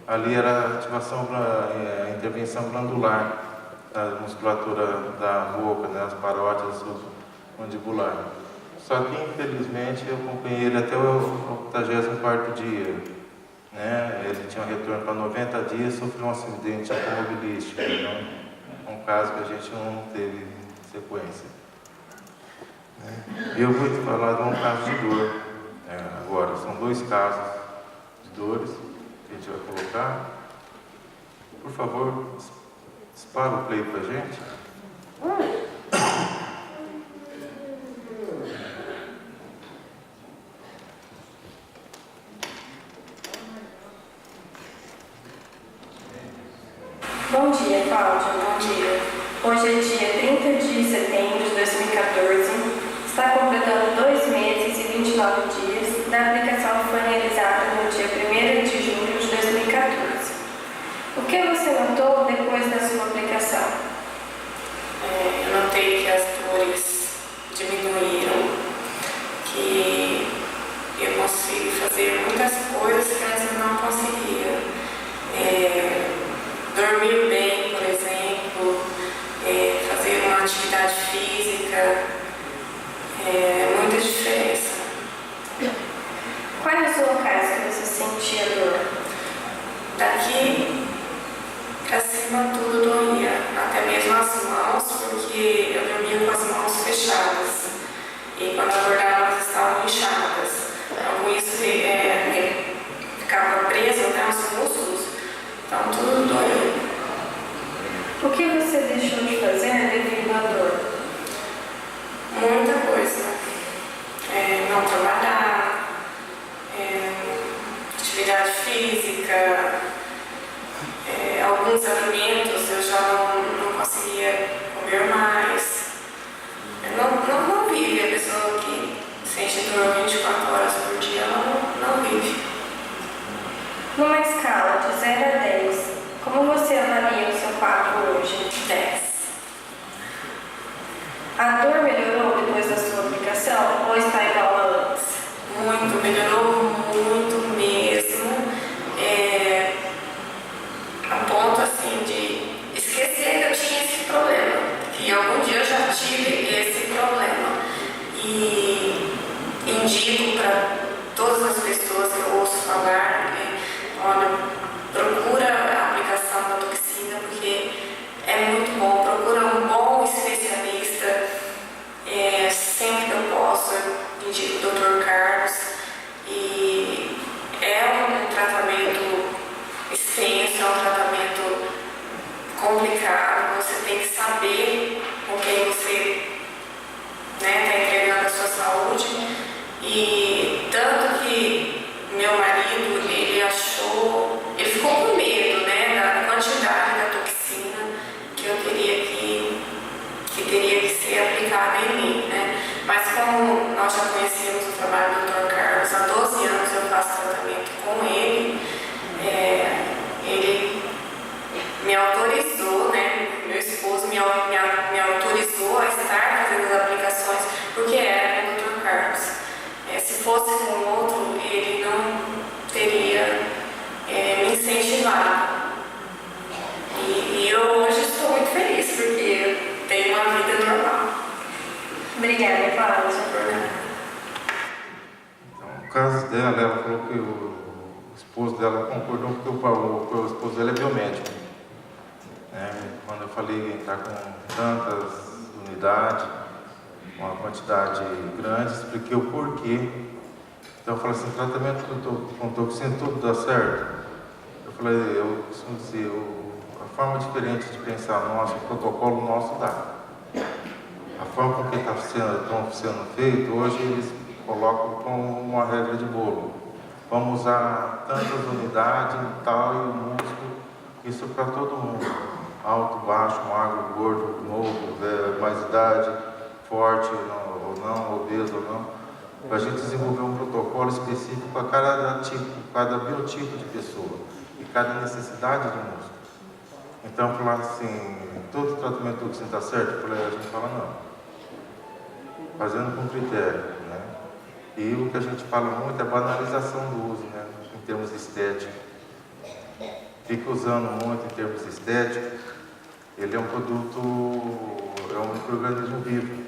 Ali era a intervenção glandular da musculatura da boca, né? As parótidas mandibular. Só que, infelizmente, eu acompanhei ele até o 84º dia. Né? Ele tinha um retorno para 90 dias, sofreu um acidente automobilístico. Então, um caso que a gente não teve sequência. Eu vou te falar de um caso de dor. Agora, são 2 casos de dores que a gente vai colocar. Por favor, dispara o play para a gente. Bom dia, Cláudia. Bom dia. Hoje é dia 30 de setembro de 2014. Está completando 2 meses e 29 dias da aplicação que foi realizada no dia 1º de julho de 2014. O que você notou depois da sua aplicação? Eu notei que as dores diminuíram, que eu consigo fazer muitas coisas que antes eu não conseguia. Dormir bem, por exemplo, fazer uma atividade física, muita diferença. Quais os locais que você sentia dor? Daqui pra cima tudo doía, até mesmo as mãos, porque eu dormia com as mãos fechadas e quando eu acordava elas estavam inchadas. Então com isso ficava preso, né, os músculos, então tudo doía. O que você deixou de fazer devido à dor? Muita coisa. Não trabalhar, atividade física, alguns alimentos eu já não conseguia comer mais. Não vive a pessoa que sente dor 24 horas por dia, ela não vive. Numa escala de 0 a 10, como você avalia o seu quadro hoje? 10. A dor melhorou depois da sua aplicação ou está igual a antes? Muito, melhorou muito mesmo. A ponto assim de esquecer que eu tinha esse problema. E algum dia eu já tive esse problema. E indico para todas as pessoas que eu ouço falar, olha, procura a aplicação da toxina, porque é muito bom. Procura um bom especialista. Sempre que eu posso, eu indico o Dr. Carlos. E é um tratamento extenso, é um tratamento complicado. Você tem que saber com quem você está entregando a sua saúde. E tanto que meu marido, ele ficou com medo, né, da quantidade da toxina que eu teria que teria que ser aplicada em mim, né? Mas como nós já conhecemos o trabalho do Dr. Carlos, há 12 anos eu faço tratamento com ele, ele me autorizou, né? Meu esposo me autorizou a estar fazendo as aplicações, porque era com o Dr. Carlos. Se fosse com outro, ele não teria me incentivado. E eu hoje estou muito feliz, porque que o esposo dele é biomédico. Quando eu falei em estar com tantas unidades, uma quantidade grande, expliquei o porquê. Então eu falei assim, tratamento com toxina tudo dá certo? Eu falei, eu costumo dizer, a forma diferente de pensar nosso, o protocolo nosso dá. A forma com que estão sendo feito, hoje eles colocam como uma regra de bolo. Vamos usar tantas unidades, tal e o músculo, isso para todo mundo. Alto, baixo, magro, gordo, novo, mais idade, forte ou não, obeso ou não. Para a gente desenvolver um protocolo específico para cada tipo, cada biotipo de pessoa e cada necessidade de músculo. Então, falar assim, todo tratamento do que está certo, a gente fala não. Fazendo com critério, né? E o que a gente fala muito é a banalização do uso, né? Em termos estéticos. Fica usando muito em termos estéticos. Ele é um produto, é um micro-organismo vivo.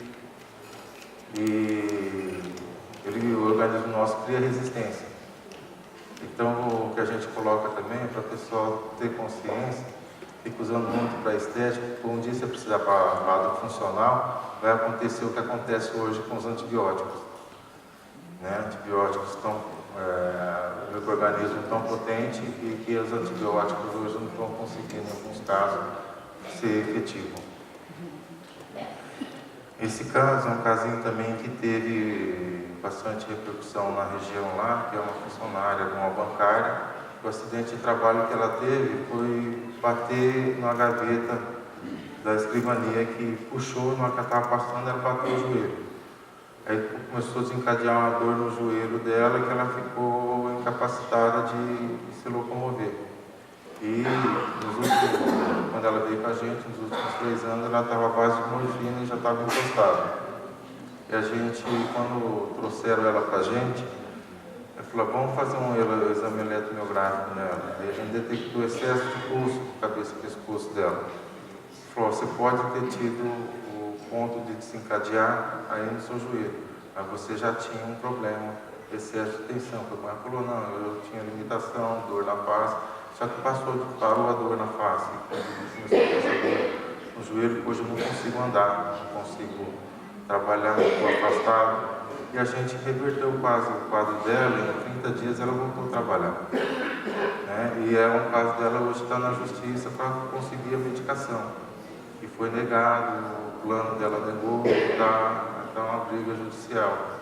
E o organismo nosso cria resistência. Então, o que a gente coloca também é para a pessoa ter consciência, fica usando muito para estética, um dia você precisar para o lado funcional, vai acontecer o que acontece hoje com os antibióticos. Antibióticos estão, o micro-organismo tão potente e que os antibióticos hoje não estão conseguindo, em alguns casos, ser efetivos. Esse caso é um casinho também que teve bastante repercussão na região lá, que é uma funcionária de uma bancária. O acidente de trabalho que ela teve foi bater na gaveta da escrivania que puxou, na hora que ela estava passando, ela bateu o joelho. Aí começou a desencadear uma dor no joelho dela que ela ficou incapacitada de se locomover. E quando ela veio com a gente, nos últimos 3 anos, ela estava à base de morfina e já estava encostada. E a gente, quando trouxeram ela para a gente, eu falei, vamos fazer um exame eletromiográfico nela. Aí a gente detectou excesso de pulso na cabeça e pescoço dela. Falou, você pode ter tido o ponto de desencadear aí no seu joelho, mas você já tinha um problema, excesso de tensão. Ela falou, não, eu tinha limitação, dor na face. Só que parou a dor na face, começou a essa dor no joelho, hoje eu não consigo andar, não consigo trabalhar, estou afastado. E a gente reverteu o quadro dela e em 30 dias ela voltou a trabalhar. E um caso dela hoje está na justiça para conseguir a medicação. E foi negado, o plano dela negou, está uma briga judicial.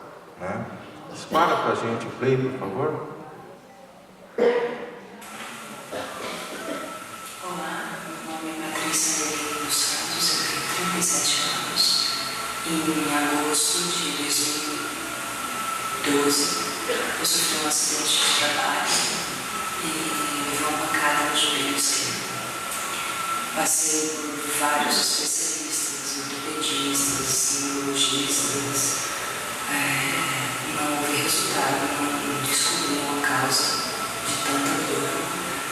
Dispara para a gente o play, por favor. Eu tenho 37 anos. Em agosto de 2012, eu sofri um acidente de trabalho e levei uma pancada no joelho esquerdo. Passei por vários especialistas, ortopedistas, neurologistas, não houve resultado, não descobri uma causa de tanta dor.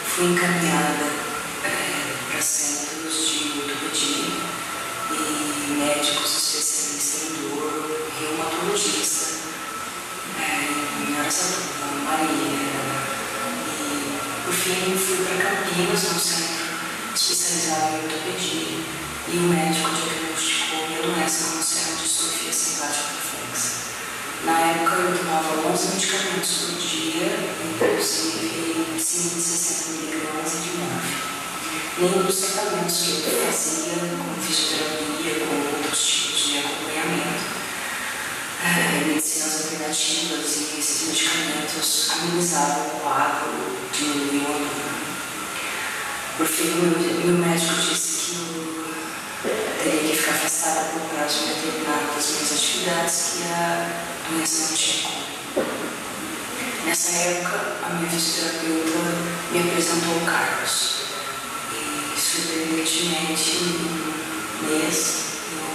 Fui encaminhada para centros de ortopedia e médicos especialistas em dor, reumatologista, em Araçatuba, Maria. E por fim fui para Campinas, um centro especializado em ortopedia, e o médico diagnosticou minha doença como sendo distrofia simpática reflexa. Na época eu tomava 11 medicamentos por dia, inclusive 560 mg de morfina. Nenhum dos tratamentos que eu fazia, com fisioterapia, com outros tipos de acompanhamento, medicinas alternativas e esses medicamentos amenizavam o quadro, diminuíam a dor. Por fim, meu médico disse que eu teria que ficar afastada por um prazo determinado das minhas atividades, que a doença não tinha cura. Nessa época, a minha fisioterapeuta me apresentou o Carlos. Surpreendentemente, em um mês, eu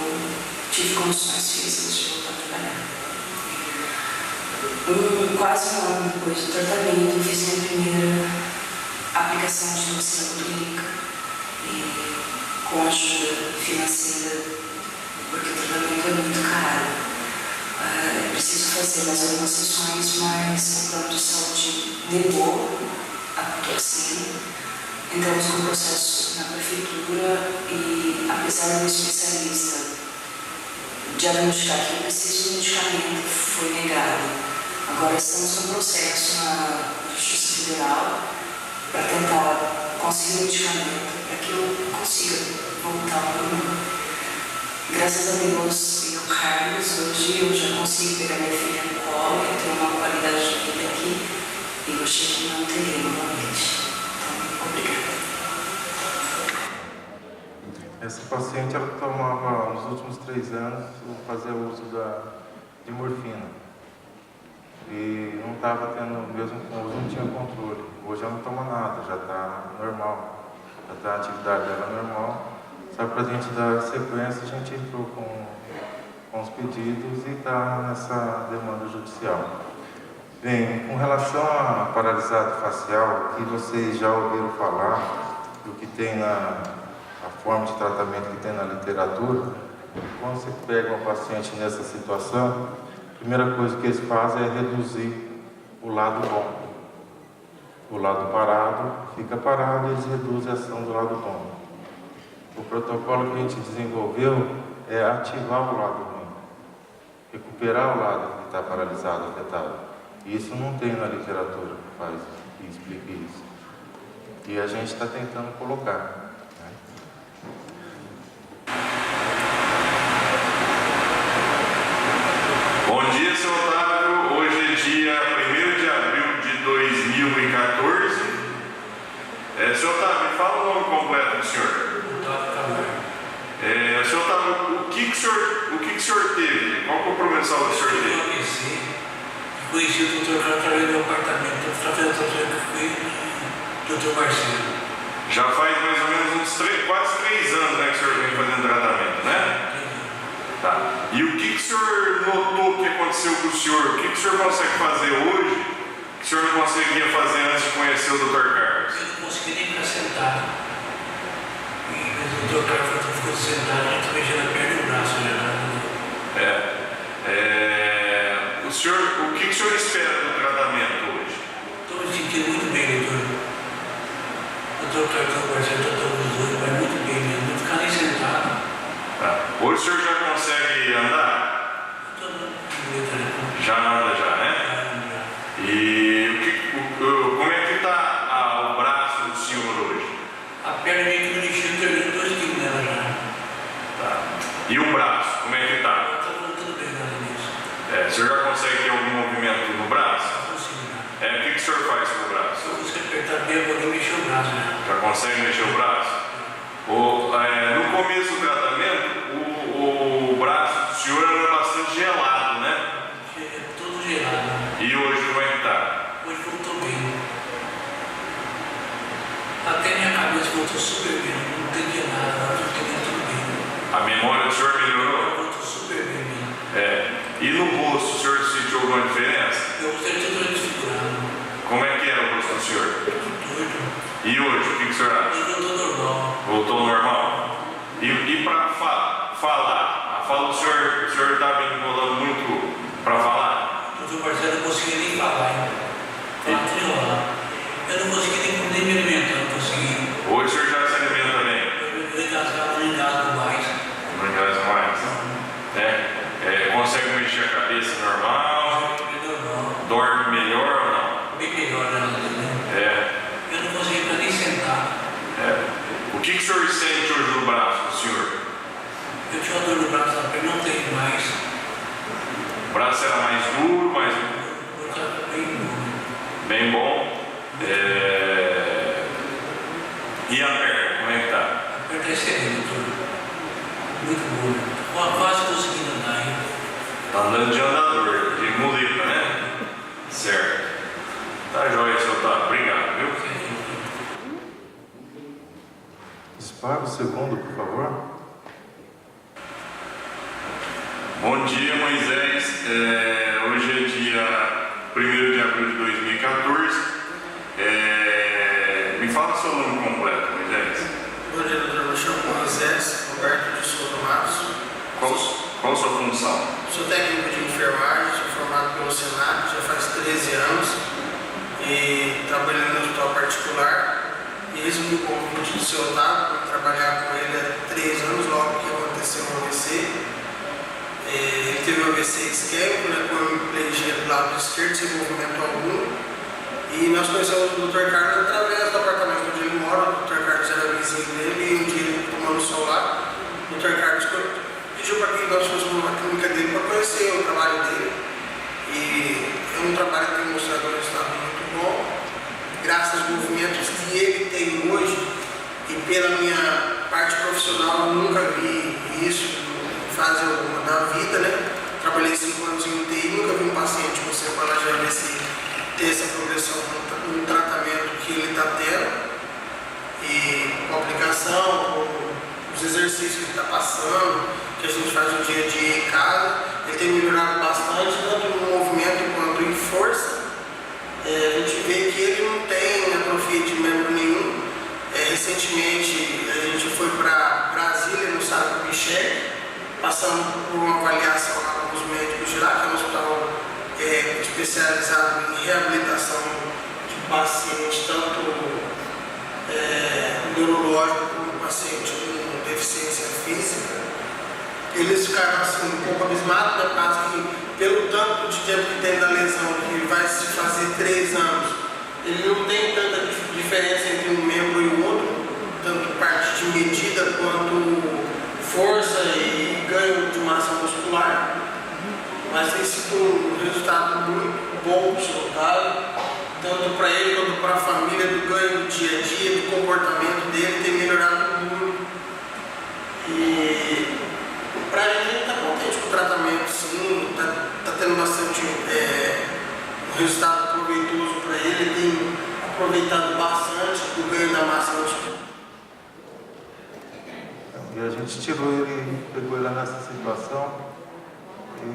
tive condições físicas de voltar a trabalhar. Quase um ano depois do tratamento, eu fiz minha primeira aplicação de toxina clínica e com ajuda financeira, porque o tratamento é muito caro. Eu preciso fazer mais algumas sessões, mas o plano de saúde negou aflatoxina. Entramos com o processo na prefeitura e, apesar do especialista diagnosticar que eu preciso de medicamento, foi negado. Agora estamos com um processo na Justiça Federal para tentar conseguir medicamento para que eu consiga voltar ao normal. Graças a Deus e ao Carlos, hoje eu já consigo pegar minha filha no colo e ter uma qualidade de vida aqui e gostaria de não ter novamente. Então, obrigada. Essa paciente, ela tomava, nos últimos 3 anos, fazia uso de morfina. E não estava tendo, mesmo com uso, não tinha controle. Hoje ela não toma nada, já está normal. Já está a atividade dela normal. Só para a gente dar sequência, a gente entrou com os pedidos e está nessa demanda judicial. Bem, com relação a paralisado facial, que vocês já ouviram falar, do que tem a forma de tratamento que tem na literatura, quando você pega uma paciente nessa situação, a primeira coisa que eles fazem é reduzir o lado bom. O lado parado fica parado e eles reduzem a ação do lado bom. O protocolo que a gente desenvolveu é ativar o lado ruim, recuperar o lado que está paralisado, afetado. E isso não tem na literatura que explique isso. E a gente está tentando colocar. Bom dia, seu Otávio. Hoje é dia 1º de abril de 2014. Seu Otávio, me fala o nome completo do senhor. Otávio Camargo. Seu Otávio, o que o senhor teve? Qual foi o problema de saúde que o senhor teve? Eu conheci o Dr. Carlos através do meu apartamento. Eu estava fazendo tratamento que fui do Dr. Marcelo. Já faz mais ou menos quase 3 anos, né, que o senhor vem fazendo tratamento, né? Tá. E o que o senhor notou que aconteceu com o senhor? O que o senhor consegue fazer hoje que o senhor não conseguia fazer antes de conhecer o Dr. Carlos? Eu não consegui nem ficar sentado. E o Dr. Carlos ficou sentado, a gente mexendo a perna e o braço. O que o senhor espera do tratamento hoje? Estou me sentindo muito bem, doutor. O Dr. Carlos conversando, os dois, vai muito bem mesmo, não ficar nem sentado. Tá. Hoje o senhor já consegue andar? Já anda, né? E como é que está o braço do senhor hoje? A perna meio que não mexeu, perdeu 2 quilos nela já. Tá. E o braço, como é que está? Está voltando bem, nada disso. O senhor já consegue ter algum movimento no braço? Não consigo. O que o senhor faz com o braço? Se você apertar bem, eu vou mexer o braço já. Já consegue mexer o braço? No começo do tratamento, o braço do senhor era bastante gelado, né? É todo gelado. E hoje como é que está? Hoje voltou bem. Até minha cabeça voltou super bem, não entendi nada, agora estou entendendo tudo bem. A memória do senhor melhorou? Voltou super bem mesmo. E no rosto, o senhor sentiu alguma diferença? Eu gostei tudo desfigurado. Como é que era o rosto do senhor? Doido. E hoje, o que o senhor acha? Hoje voltou normal. Voltou ao normal? E para falar? A fala do senhor está me enrolando muito para falar? Doutor Marcelo, eu não consegui nem falar ainda. Falar tudo enrolar. Eu não consegui nem me alimentar, não consegui. Hoje o senhor já se alimenta bem? Eu engasgo mais. Não engasga mais? Consegue mexer a cabeça normal? Normal. Dorme melhor ou não? Bem melhor, né? Eu não consegui nem sentar. O que o senhor sente hoje no braço do senhor? Eu tinha uma dor no braço da perna, não tenho mais. O braço era mais duro, mais... Hoje está bem duro. Bem bom. E a perna, como é que está? A perna está excelente, doutor. Muito boa. Quase conseguindo andar ainda. Está andando de andador, de muleta, né? Certo. Tá joia, seu Otávio. Obrigado, viu? Dispara o segundo, por favor. Bom dia, Moisés. Hoje é dia 1º de abril de 2014. Me fala seu nome completo, Moisés. Bom dia, doutor. Eu chamo Moisés Roberto de Souza Matos. Qual a sua função? Sou técnico de enfermagem, sou formado pelo Senado, já faz 13 anos e trabalhando no hospital particular. o convite do seu Otávio para trabalhar com ele há 3 anos, logo que aconteceu o AVC. Ele teve um AVC isquêmico, né, com a hemiplegia do lado esquerdo, sem movimento algum. E nós conhecemos o Dr. Carlos através do apartamento onde ele mora. O Dr. Carlos era vizinho dele e um dia ele tomando sol lá, o Dr. Carlos pediu para que nós fôssemos uma clínica dele para conhecer o trabalho dele. E é um trabalho que tem mostrado um resultado muito bom. Graças aos movimentos que ele tem hoje, e pela minha parte profissional, eu nunca vi isso em fase alguma da vida, né? Trabalhei 5 anos em UTI, nunca vi um paciente com sequela de AVC ter essa progressão no tratamento que ele está tendo, e com a aplicação, com os exercícios que ele está passando, que a gente faz no dia a dia em casa, ele tem melhorado bastante, tanto no movimento quanto em força. A gente vê que ele não tem atrofia de membro nenhum. Recentemente a gente foi para Brasília, no Sacro Michel, passando por uma avaliação lá com os médicos de lá, que é um hospital especializado em reabilitação de pacientes, tanto neurológico como paciente com deficiência física. Eles ficaram assim, um pouco abismados, né, por causa que, pelo tanto de tempo que tem da lesão, que vai se fazer 3 anos, ele não tem tanta diferença entre um membro e o outro, tanto parte de medida quanto força e ganho de massa muscular. Mas tem sido um resultado muito bom, resultado, tanto para ele quanto para a família, do ganho do dia a dia, do comportamento dele, tem melhorado muito. E para a gente está contente com o tratamento, sim, está tendo bastante um resultado proveitoso para ele, tem aproveitado bastante do ganho da massa muscular. E a gente tirou ele, pegou ele nessa situação e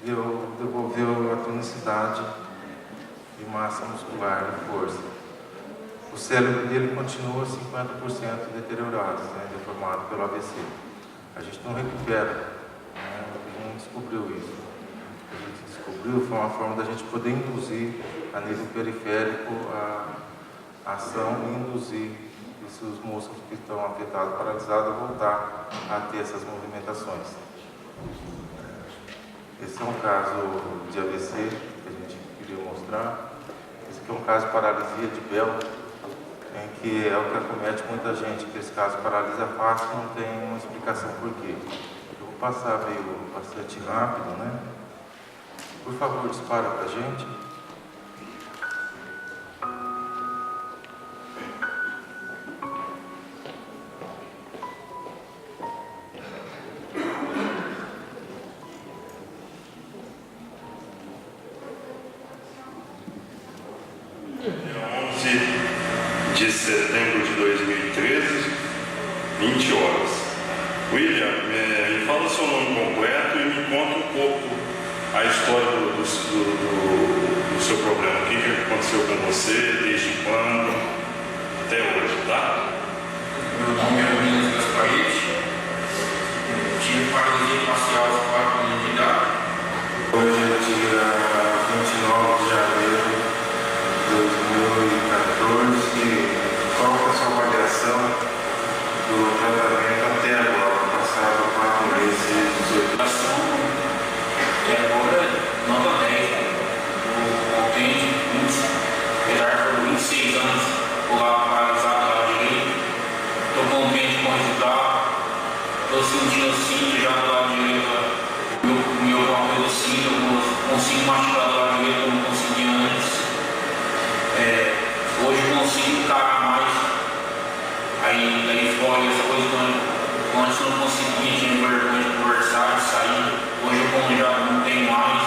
devolveu a tonicidade de massa muscular e força. O cérebro dele continua 50% deteriorado, deformado pelo AVC. A gente não recupera, né? A gente descobriu isso. A gente descobriu, foi uma forma da gente poder induzir a nível periférico a ação e induzir esses músculos que estão afetados, paralisados, a voltar a ter essas movimentações. Esse é um caso de AVC que a gente queria mostrar. Esse aqui é um caso de paralisia de Bell, em que é o que acomete muita gente, que esse caso paralisa fácil, não tem uma explicação por quê. Eu vou passar meio bastante rápido, né? Por favor, dispara pra gente. De setembro de 2013, 20 horas. William, me fala seu nome completo e me conta um pouco a história do seu problema. O que aconteceu com você, desde quando, até hoje, tá? Meu nome é William Gasparete, tive paralisia facial aos 4 anos de idade. Hoje é dia 29 de janeiro de 2014, qual foi a sua avaliação do tratamento até agora, passado 4 meses e 18 anos? Até agora, nota 10, eu tenho 20, apesar de 26 anos, o lado paralisado do lado direito, estou contente com o resultado, estou sentindo assim, já do lado direito, o meu palmo do cinto, eu consigo machucar do lado direito como conseguia antes. Hoje eu consigo encarar mais, aí daí fora essa coisa que antes eu não conseguia, tinha vergonha de conversar, de sair, hoje eu já não tenho mais.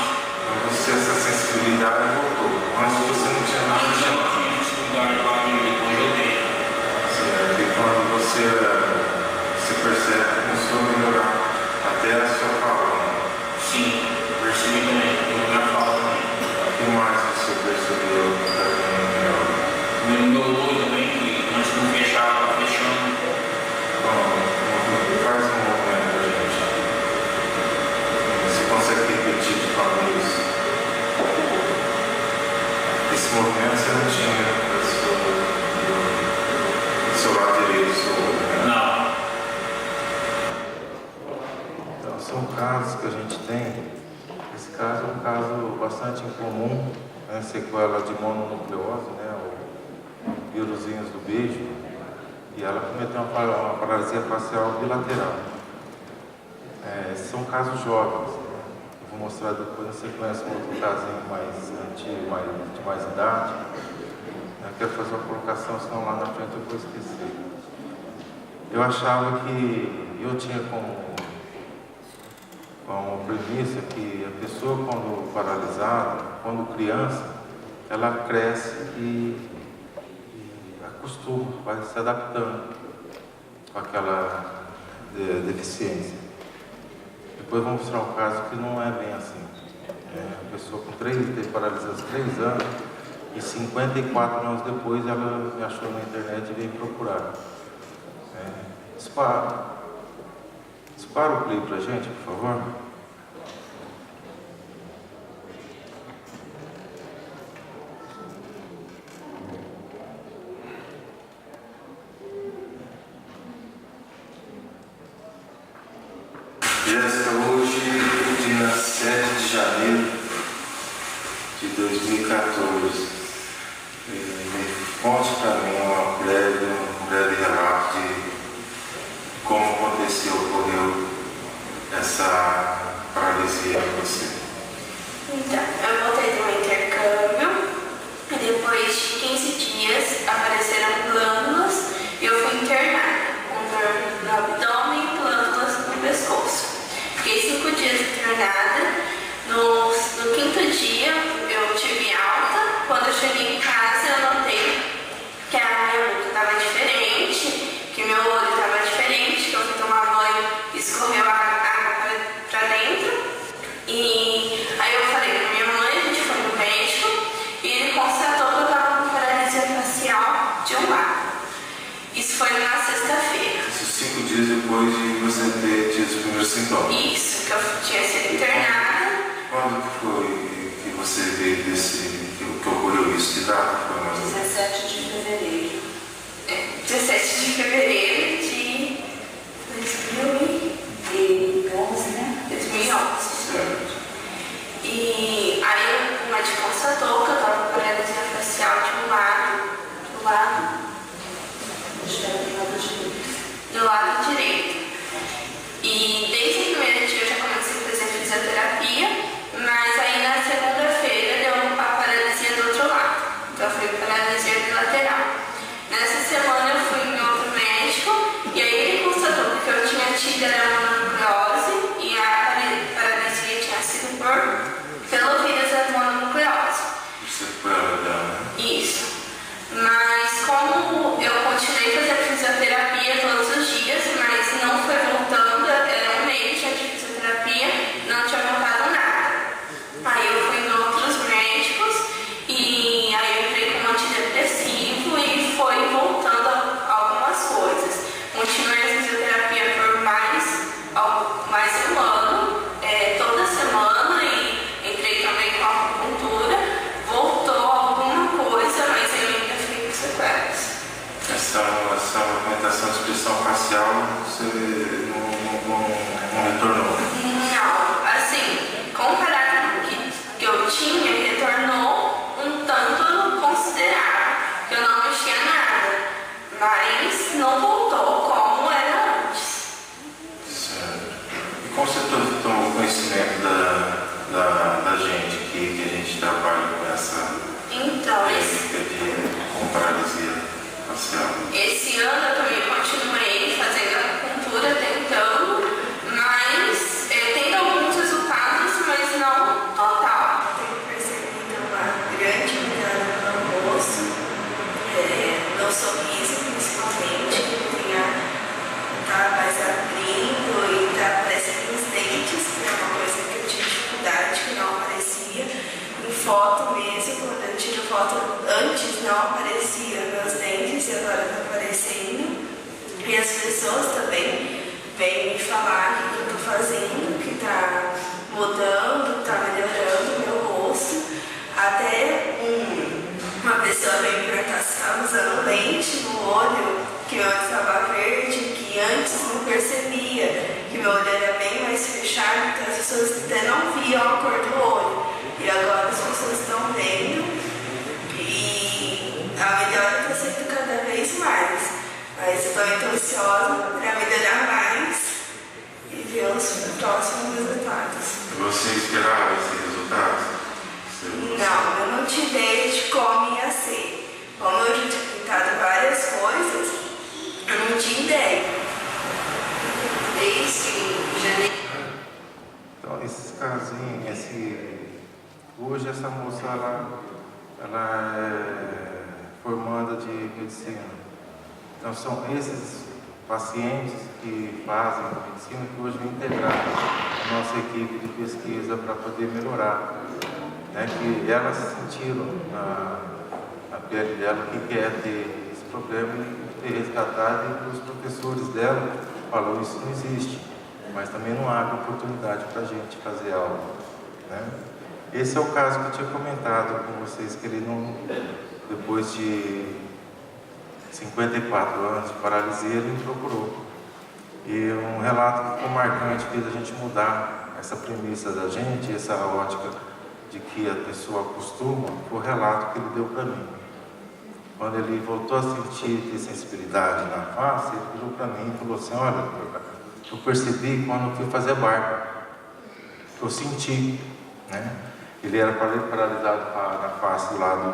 Você, essa sensibilidade voltou, antes você não tinha nada. Antes eu não tinha sensibilidade lá direito, hoje eu tenho. Certo, e quando você se percebe que começou a melhorar até a sua fala? Sim, percebi também, eu minha fala também. O que mais você percebeu que está tendo melhor? Meu olho também, que antes não fechava, tá fechando. Bom, faz um movimento pra gente. Você consegue repetir de forma isso? Esse movimento você não tinha da sua seu lado direito, Não. Então, são casos que a gente tem. Esse caso é um caso bastante incomum, né? Sequela de mononucleose, né? O vírusinhos do beijo, e ela cometeu uma paralisia facial bilateral. São casos jovens, né? Eu vou mostrar depois na sequência um outro casinho mais antigo, de mais idade. Eu quero fazer uma colocação, senão lá na frente eu vou esquecer. Eu achava que eu tinha como premissa que a pessoa, quando paralisada, quando criança, ela cresce e acostuma, vai se adaptando com aquela deficiência. Depois vou mostrar um caso que não é bem assim. A pessoa teve paralisia aos 3 anos e 54 anos depois ela me achou na internet e veio procurar. Dispara o play pra gente, por favor. Jéssica, hoje, dia 7 de janeiro de 2014, conte para mim um breve relato de como ocorreu essa paralisia em você. Então, eu voltei de um intercâmbio e depois de 15 dias apareceram glândulas e eu fui internada, com dor no abdômen e glândulas no pescoço. Fiquei 5 dias internada. No 5º dia eu tive alta. Quando eu cheguei em casa eu notei que a minha boca estava diferente, que meu olho estava diferente, que eu fui tomar banho e escorreu a água para dentro. E aí eu falei com minha mãe, a gente foi no médico e ele constatou que eu estava com paralisia facial de um lado. Isso foi na sexta-feira. Isso 5 dias depois de você ter tido os primeiros sintomas? Isso, que eu tinha sido internada. Quando foi que você veio que ocorreu isso? Que data foi mais ou menos? 17 de fevereiro. 17 de fevereiro de 2011, né? 2011. Certo. E aí o médico constatou que eu estava com paralisia facial de um lado, do lado direito. E desde o primeiro dia eu já comecei a fazer fisioterapia, mas aí na segunda-feira deu a paralisia do outro lado. Então foi paralisia bilateral. Nessa semana eu fui em outro médico e aí ele constatou que eu tinha tido mononucleose e a paralisia tinha sido pelo vírus da mononucleose. Isso é dela, né? Isso. Mas como eu continuei fazendo fisioterapia todos os dias, mas não foi voltando, era um mês já de fisioterapia, não tinha voltado nada. Aí eu fui em outros médicos e aí eu entrei com um antidepressivo e foi voltando algumas coisas. Continuei a fisioterapia por mais um ano, toda semana, e entrei também com a acupuntura. Voltou alguma coisa, mas eu ainda fiquei com sequelas. Essa movimentação de expressão facial você não retornou? Não, assim, comparado com o que eu tinha, retornou um tanto considerável, que eu não mexia nada, mas não voltou como era antes. Certo. E como você tomou conhecimento da gente que a gente trabalha com essa Então, com paralisia facial? Esse ano eu também continuei fazendo acupuntura, tentando, mas tendo alguns resultados, mas não total. Eu tenho percebido uma grande melhora no meu rosto, no sorriso principalmente, que tá mais abrindo e tá aparecendo os dentes, que é uma coisa que eu tinha dificuldade, que não aparecia. Em foto mesmo, quando eu tiro foto, antes não aparecia meus dentes e agora tá aparecendo. E as pessoas também vêm me falar o que eu tô fazendo, que tá mudando, tá melhorando o meu rosto. Até uma pessoa veio me perguntar se estava usando lente no olho, que muito ansiosa para melhorar mais e ver os próximos resultados. Você esperava esses resultados? Não, eu não tinha ideia de como ia ser. Como eu já tinha tentado várias coisas, eu não tinha ideia. Desde janeiro. Então, esses casinhos, hoje essa moça, ela é formanda de medicina. Então, são esses pacientes que fazem medicina que hoje vão integrar a nossa equipe de pesquisa para poder melhorar. Né? Que elas sentiram na pele dela o que é ter esse problema e ter resgatado, e os professores dela falam, isso não existe, mas também não abre oportunidade para a gente fazer aula. Né? Esse é o caso que eu tinha comentado com vocês, que ele não, depois de 54 anos de paralisia, ele me procurou. E um relato que ficou marcante, fez a gente mudar essa premissa da gente, essa ótica de que a pessoa acostuma, foi o relato que ele deu para mim. Quando ele voltou a sentir ter sensibilidade na face, ele virou para mim e falou assim, olha, eu percebi quando eu fui fazer barba, eu senti, né? Ele era paralisado na face do lado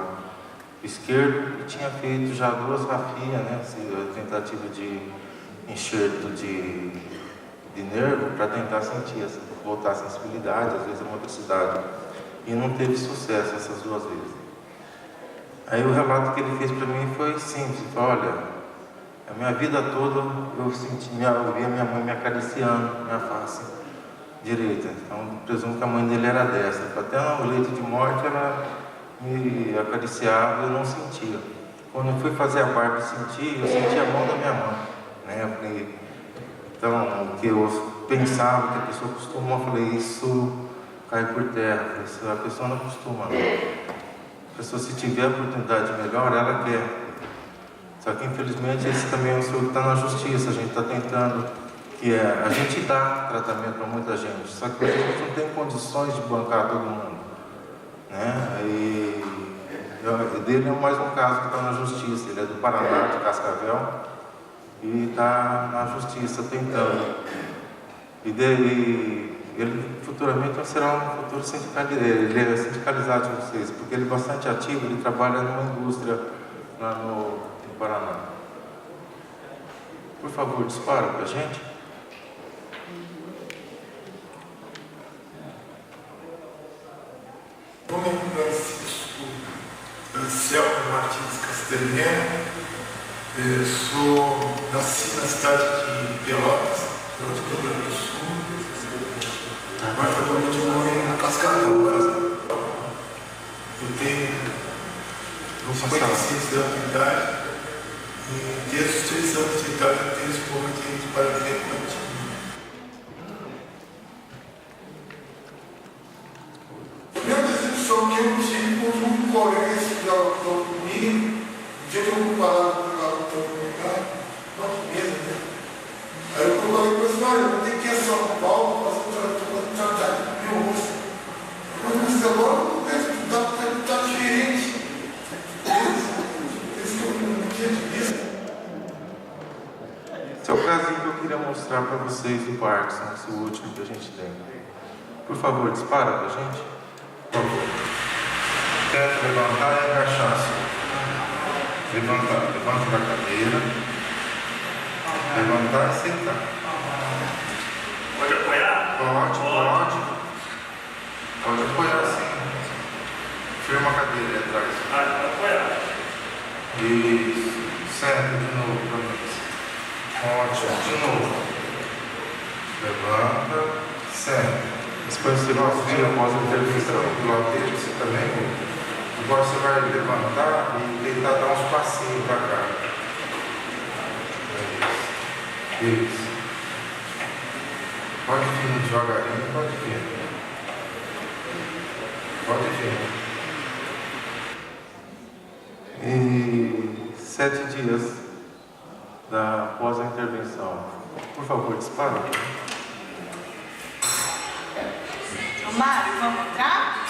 esquerdo e tinha feito já 2 rafinhas, né? Tentativa de enxerto de nervo para tentar sentir, voltar a sensibilidade, às vezes a motricidade. E não teve sucesso essas 2 vezes. Aí o relato que ele fez para mim foi simples. Ele falou, olha, a minha vida toda eu via minha mãe me acariciando minha face direita. Então presumo que a mãe dele era destra. Até no leito de morte ela me acariciava e eu não sentia. Quando eu fui fazer a barba e eu senti a mão da minha mãe. Né? Eu falei, então, o que eu pensava que a pessoa costuma, eu falei, isso cai por terra, a pessoa não acostuma. A pessoa, se tiver a oportunidade melhor, ela quer. Só que infelizmente esse também é o senhor que está na justiça, a gente está tentando, a gente dá tratamento para muita gente, só que a gente não tem condições de bancar todo mundo. Né? E dele é mais um caso que está na justiça, ele é do Paraná, de Cascavel, e está na justiça tentando. E ele futuramente será um futuro sindicalizado, ele é sindicalizado de vocês, porque ele é bastante ativo, ele trabalha numa indústria lá no Paraná. Por favor, dispara para a gente. Meu nome é Francisco Anselmo Martins Castelhano, eu nasci na cidade de Pelotas, no Rio Grande do Sul. Mas atualmente eu moro em Cascavel. Eu tenho 56 anos de idade e desde os 3 anos de idade eu tenho esse problema de paralisia infantil. Minha decepção que eu tive com um colega que estudava comigo, o dia que eu fui parar para comunicar, nós mesmos, né? Aí eu falei para ele, olha, eu vou ter que ir a São Paulo fazer um tratamento do meu rosto. Mas agora eu não quero estudar, está diferente. Esse que eu não tinha de vista. Esse é o casinho que eu queria mostrar para vocês do Parkinson, esse último que a gente tem. Por favor, dispara para a gente. Por favor. Tenta levantar e agachar assim. Levanta da cadeira. Levantar e sentar. Pode apoiar? Pode. Pode apoiar sim. Firma a cadeira ali atrás. Pode apoiar. Isso. Senta de novo para mim. Ótimo. De novo. Levanta. Senta. Depois você vai subir após a intervenção do latejo, você também. Agora você vai levantar e tentar dar uns passinhos para cá. Isso. Pode vir devagarinho, pode vir. Pode vir. E 7 dias após a intervenção. Por favor, dispara. Mário, vamos entrar?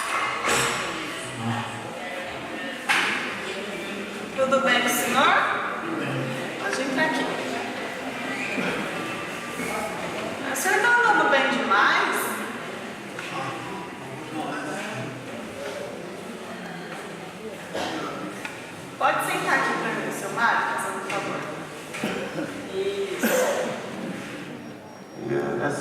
Tudo bem com o senhor? Pode entrar aqui.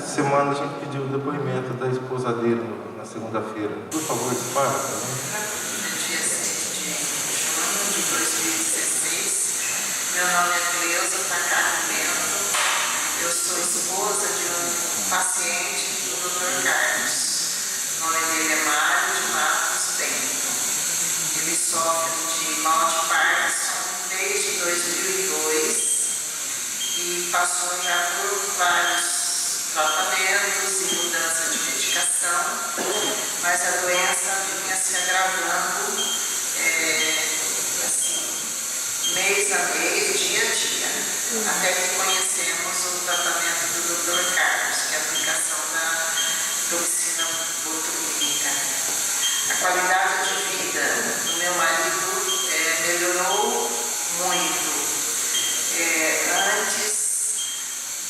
Essa semana a gente pediu o depoimento da esposa dele na segunda-feira. Por favor, dispara. No dia 6 de junho de 2016, meu nome é Cleusa Tacarmento, eu sou esposa de um paciente do Dr. Carlos. O nome dele é Mário de Matos Bento. Ele sofre de mal de Parkinson desde 2002 e passou já por vários tratamentos e mudança de medicação, mas a doença vinha se agravando assim, mês a mês, dia a dia, até que conhecemos o tratamento do Dr. Carlos, que é a aplicação da toxina botulínica. A qualidade de vida do meu marido melhorou muito. Antes,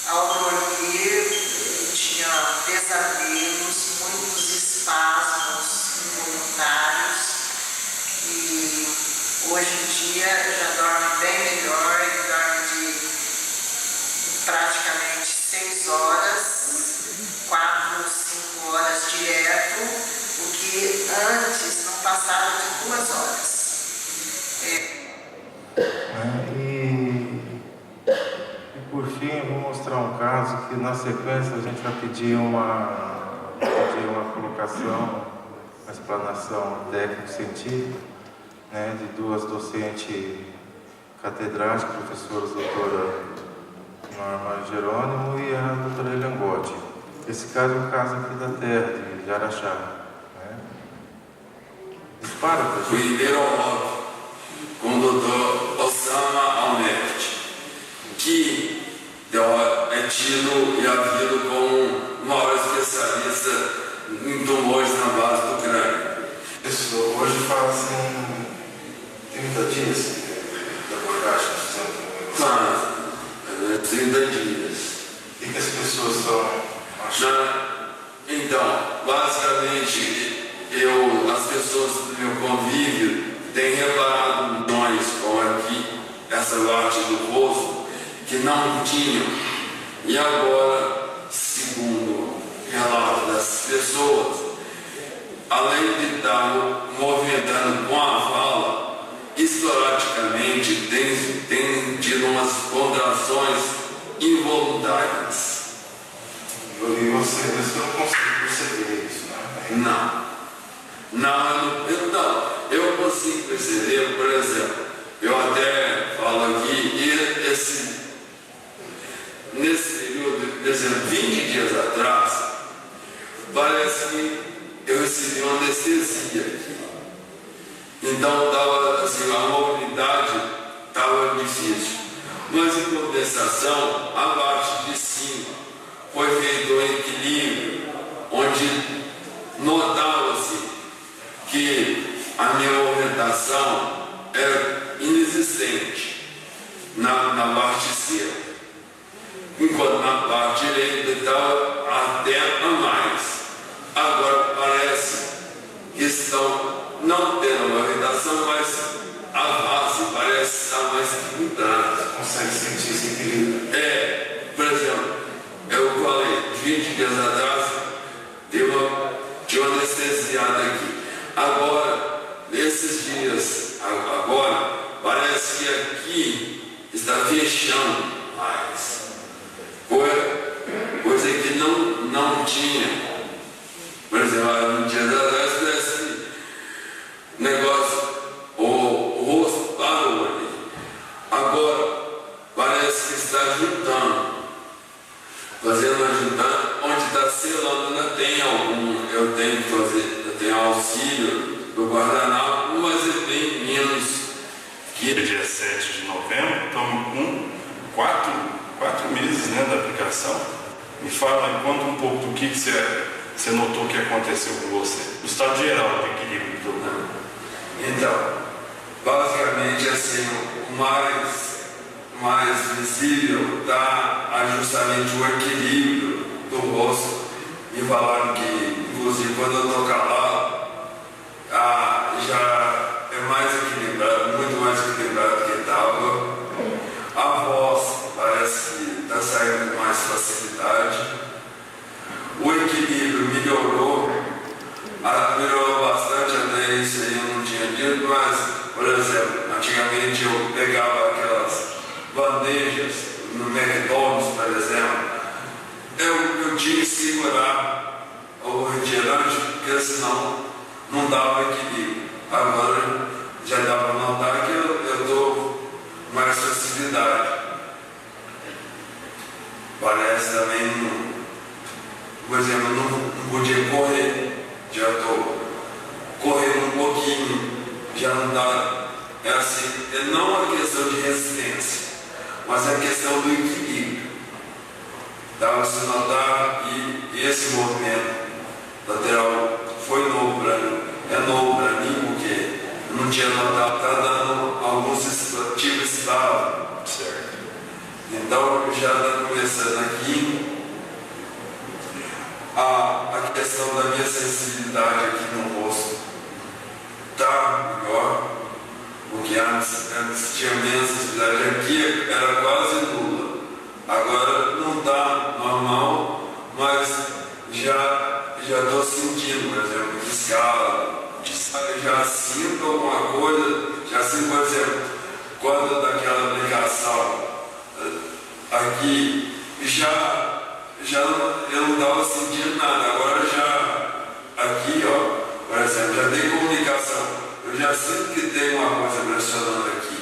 ao dormir, ele tinha pesadelos, muitos espasmos involuntários e hoje em dia já dorme bem melhor, ele dorme de praticamente 6 horas, 4, 5 horas direto, o que antes não passava de 2 horas. Por fim, eu vou mostrar um caso que na sequência a gente vai pedir uma colocação, uma explanação técnico-científica, né, de 2 docentes catedráticas, professoras, doutora Norma Jerônimo e a doutora Eliangotti. Esse caso é um caso aqui da terra, de Araxá. Né? Dispara para a gente. Primeiro aula com o doutor Osama Almert, que é tido e havido como o maior especialista em tumores na base do crânio. Isso hoje fazem 30 dias da abordagem do centro. 30 dias. E que as pessoas estão achando? Então, basicamente, as pessoas do meu convívio têm reparado nós com aqui, essa parte do rosto, que não tinham. E agora, segundo o relato das pessoas, além de estar movimentando com a fala, esporadicamente tem tido umas contrações involuntárias. E você não consegue perceber isso, né? Não, eu consigo perceber, por exemplo, eu até falo aqui, nesse período, por exemplo, 20 dias atrás, parece que eu recebi uma anestesia aqui. Então estava assim, a mobilidade estava difícil. Mas em compensação, a parte de cima foi feito um equilíbrio, onde notava-se que a minha movimentação era inexistente na parte esquerda. Enquanto na parte direita estava até a mais. Agora parece que estão não tendo uma movimentação, mas a base parece estar mais equilibrada. Consegue sentir esse equilíbrio? Por exemplo, eu falei, 20 dias atrás, tinha uma anestesiada aqui. Agora, nesses dias, parece que aqui está fechando mais. Coisa que não tinha. Por exemplo, no dia atrás parece que negócio, o rosto parou ali. Agora parece que está juntando, onde está selando, ainda tem algum, eu tenho auxílio do guardanapo, mas é bem menos que. Dia 7 de novembro, estamos com 4 meses, né, da aplicação. Me fala, conta um pouco do que você notou que aconteceu com você, o estado geral do equilíbrio do corpo. Então, basicamente assim, o mais visível está justamente o equilíbrio do rosto. Me falaram que, inclusive, quando eu estou calado, já é mais equilibrado, muito mais equilibrado que estava. A voz parece que está saindo com mais facilidade. melhorou, melhorou bastante, até isso aí eu não tinha dito, mas, por exemplo, antigamente eu pegava aquelas bandejas no McDonald's, por exemplo, eu tinha que segurar o refrigerante, porque senão não dava equilíbrio. Agora já dá para notar que eu dou mais facilidade. Parece também, por exemplo, não podia correr, já estou correndo um pouquinho, já não dá. É assim, não é questão de resistência, mas é questão do equilíbrio. Dá para se notar que esse movimento lateral foi novo para mim, é novo para mim porque eu não tinha notado, está dando alguns tipo estado, certo? Então já está começando aqui a questão da minha sensibilidade aqui no rosto está melhor, porque antes tinha menos sensibilidade, aqui era quase nula. Agora não está normal, mas já estou sentindo, por exemplo, descala, já sinto alguma coisa, já sinto, por exemplo, quando daquela aplicação aqui, eu não estava sentindo nada, agora já aqui, ó, por exemplo, já tem comunicação, eu já sinto que tem uma coisa pressionando aqui.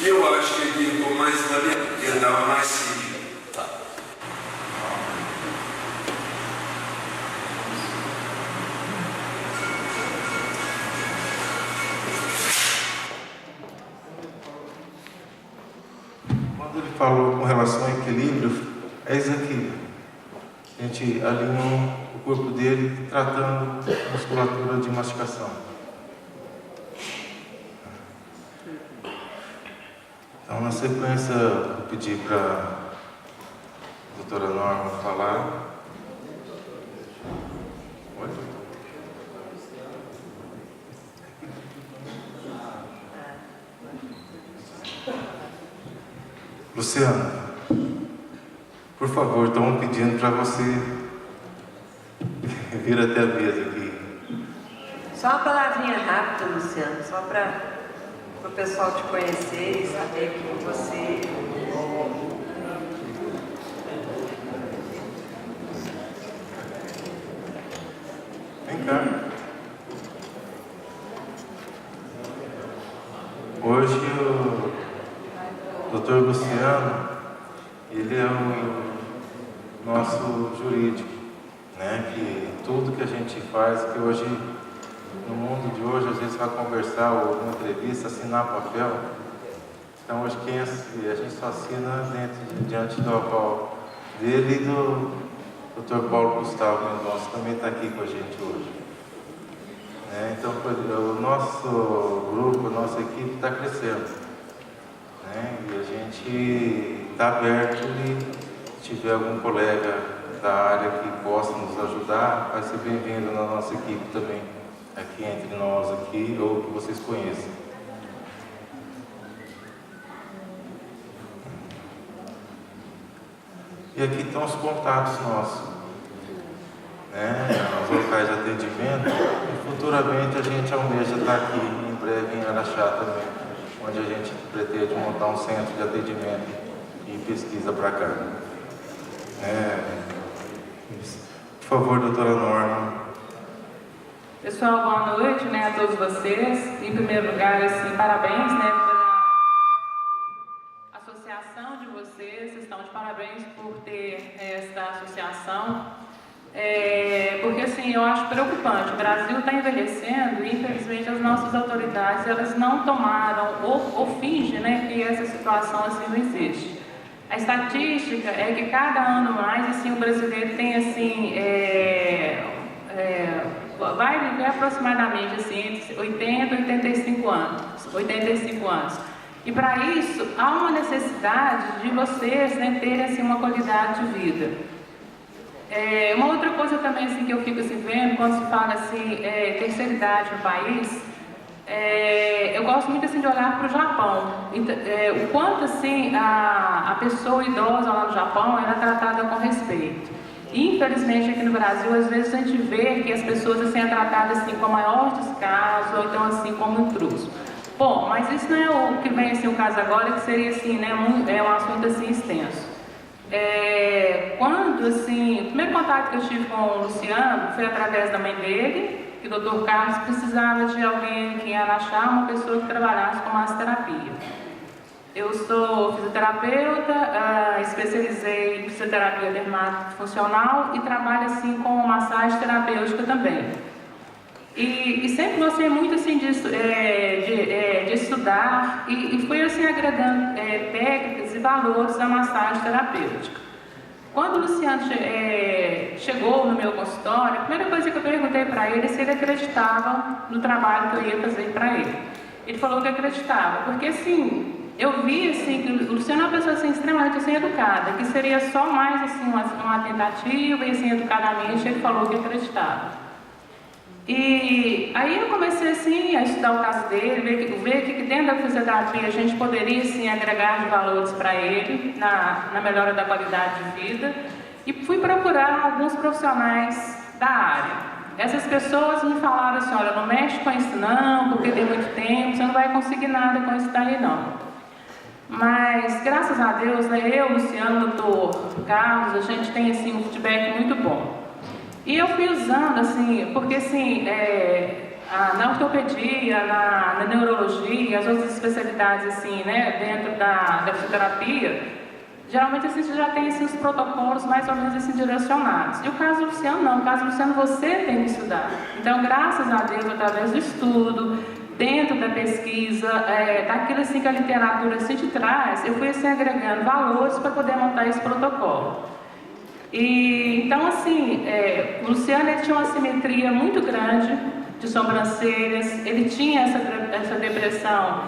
E eu acho que aqui ficou mais variado, porque estava mais rígido. Quando ele falou com relação ao equilíbrio, é isso aqui. A gente alinhou o corpo dele tratando a musculatura de mastigação. Então, na sequência, eu pedi para a doutora Norma falar. Oi? Luciana, por favor, estão pedindo para você vir até a mesa aqui. Só uma palavrinha rápida, Luciano, só para o pessoal te conhecer e saber que você... Vem cá. Hoje o Dr. Luciano, ele é o nosso jurídico, né? Que tudo que a gente faz, que hoje, no mundo de hoje, às vezes vai conversar ou uma entrevista, assinar papel. Então hoje a gente só assina diante do aval dele e do Dr. Paulo Gustavo Mendonça, também está aqui com a gente hoje. Então o nosso grupo, a nossa equipe está crescendo. E a gente está aberto e se tiver algum colega da área que possa nos ajudar, vai ser bem-vindo na nossa equipe também, aqui entre nós aqui, ou que vocês conheçam. E aqui estão os contatos nossos, os locais de atendimento, e futuramente a gente almeja estar aqui em breve em Araxá também, onde a gente pretende montar um centro de atendimento e pesquisa para cá. Por favor, doutora Norma. Pessoal, boa noite, a todos vocês. Em primeiro lugar, parabéns, pela associação de vocês. Vocês estão de parabéns por ter esta associação. Porque, eu acho preocupante. O Brasil está envelhecendo e, infelizmente, as nossas autoridades, elas não tomaram ou fingem, que essa situação não existe. A estatística é que cada ano mais, o brasileiro tem, vai viver aproximadamente, entre 80 e 85 anos. E, para isso, há uma necessidade de vocês, terem, uma qualidade de vida. Uma outra coisa também que eu fico vendo quando se fala terceira idade no país, eu gosto muito de olhar para o Japão. O quanto a pessoa idosa lá no Japão era tratada com respeito. Infelizmente, aqui no Brasil, às vezes a gente vê que as pessoas assim, são tratadas assim, com maior descaso, ou então assim, como intruso. Bom, mas isso não é o que vem assim, o caso agora, que seria assim, né, um assunto assim, extenso. Quando, assim, o primeiro contato que eu tive com o Luciano foi através da mãe dele, que o Dr. Carlos precisava de alguém que ia achar uma pessoa que trabalhasse com massoterapia. Eu sou fisioterapeuta, especializei em fisioterapia dermatofuncional e trabalho assim com massagem terapêutica também. E sempre gostei muito assim de estudar e fui assim agregando técnicas e valores da massagem terapêutica. Quando o Luciano chegou no meu consultório, a primeira coisa que eu perguntei para ele é se ele acreditava no trabalho que eu ia fazer para ele. Ele falou que acreditava, porque assim, eu vi assim, que o Luciano é uma pessoa assim, extremamente assim, educada, que seria só mais assim, uma tentativa e assim, educadamente ele falou que acreditava. E aí eu comecei assim, a estudar o caso dele, ver que dentro da fisioterapia a gente poderia assim, agregar de valores para ele, na melhora da qualidade de vida, e fui procurar alguns profissionais da área. Essas pessoas me falaram assim, olha, não mexe com isso não, porque tem muito tempo, você não vai conseguir nada com isso daí não. Mas, graças a Deus, né, eu, Luciano, o Dr. Carlos, a gente tem assim, um feedback muito bom. E eu fui usando, assim, porque assim, na ortopedia, na neurologia, as outras especialidades, assim, né, dentro da fisioterapia, geralmente assim, você já tem assim, os protocolos mais ou menos assim, direcionados. E o caso do Luciano não, o caso do Luciano você tem que estudar. Então, graças a Deus, através do estudo, dentro da pesquisa, daquilo assim, que a literatura assim, te traz, eu fui assim, agregando valores para poder montar esse protocolo. E, então, assim, o Luciano ele tinha uma simetria muito grande de sobrancelhas, ele tinha essa depressão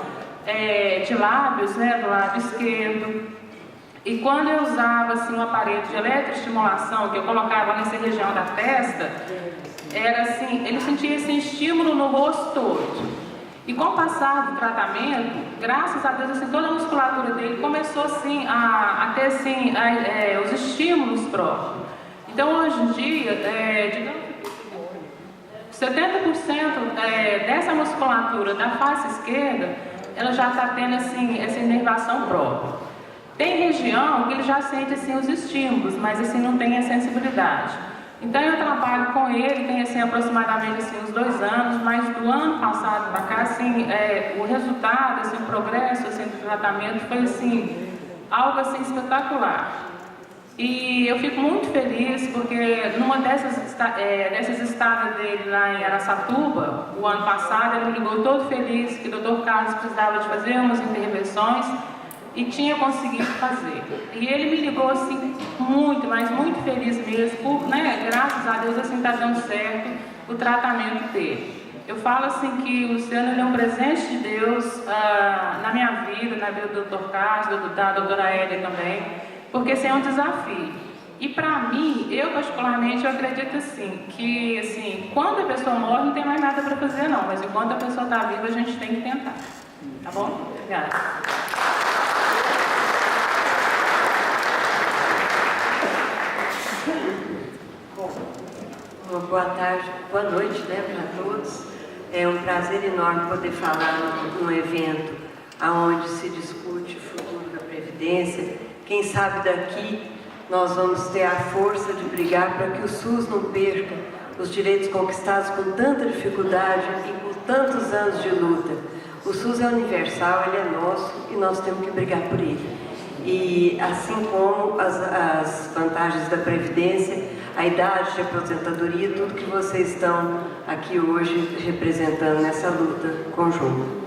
de lábios, né, do lábio esquerdo. E quando eu usava assim, um aparelho de eletroestimulação, que eu colocava nessa região da testa, era assim, ele sentia esse estímulo no rosto todo. E com o passar do tratamento, graças a Deus, assim, toda a musculatura dele começou assim, a ter assim, os estímulos próprios. Então, hoje em dia, digamos, 70% dessa musculatura da face esquerda, ela já está tendo assim, essa inervação própria. Tem região que ele já sente assim, os estímulos, mas assim, não tem a sensibilidade. Então eu trabalho com ele, tem assim, aproximadamente assim, uns 2 anos, mas do ano passado para cá, assim, o resultado, assim, o progresso assim, do tratamento foi assim, algo assim, espetacular. E eu fico muito feliz porque numa dessas estadas dele lá em Araçatuba, o ano passado, ele me ligou todo feliz que o Dr. Carlos precisava de fazer umas intervenções e tinha conseguido fazer. E ele me ligou assim, muito, mas muito feliz mesmo, por, né, graças a Deus, assim, está dando certo o tratamento dele. Eu falo assim que o Luciano é um presente de Deus na minha vida, na vida do Dr. Carlos, da doutora Hélia também, porque assim, é um desafio. E para mim, eu particularmente, eu acredito assim, que assim, quando a pessoa morre não tem mais nada para fazer não, mas enquanto a pessoa está viva a gente tem que tentar. Tá bom? Obrigada. Boa tarde, boa noite, né, para todos. É um prazer enorme poder falar num evento onde se discute o futuro da Previdência. Quem sabe daqui nós vamos ter a força de brigar para que o SUS não perca os direitos conquistados com tanta dificuldade e com tantos anos de luta. O SUS é universal, ele é nosso e nós temos que brigar por ele. E assim como as vantagens da Previdência, a idade de aposentadoria, tudo que vocês estão aqui hoje representando nessa luta conjunta.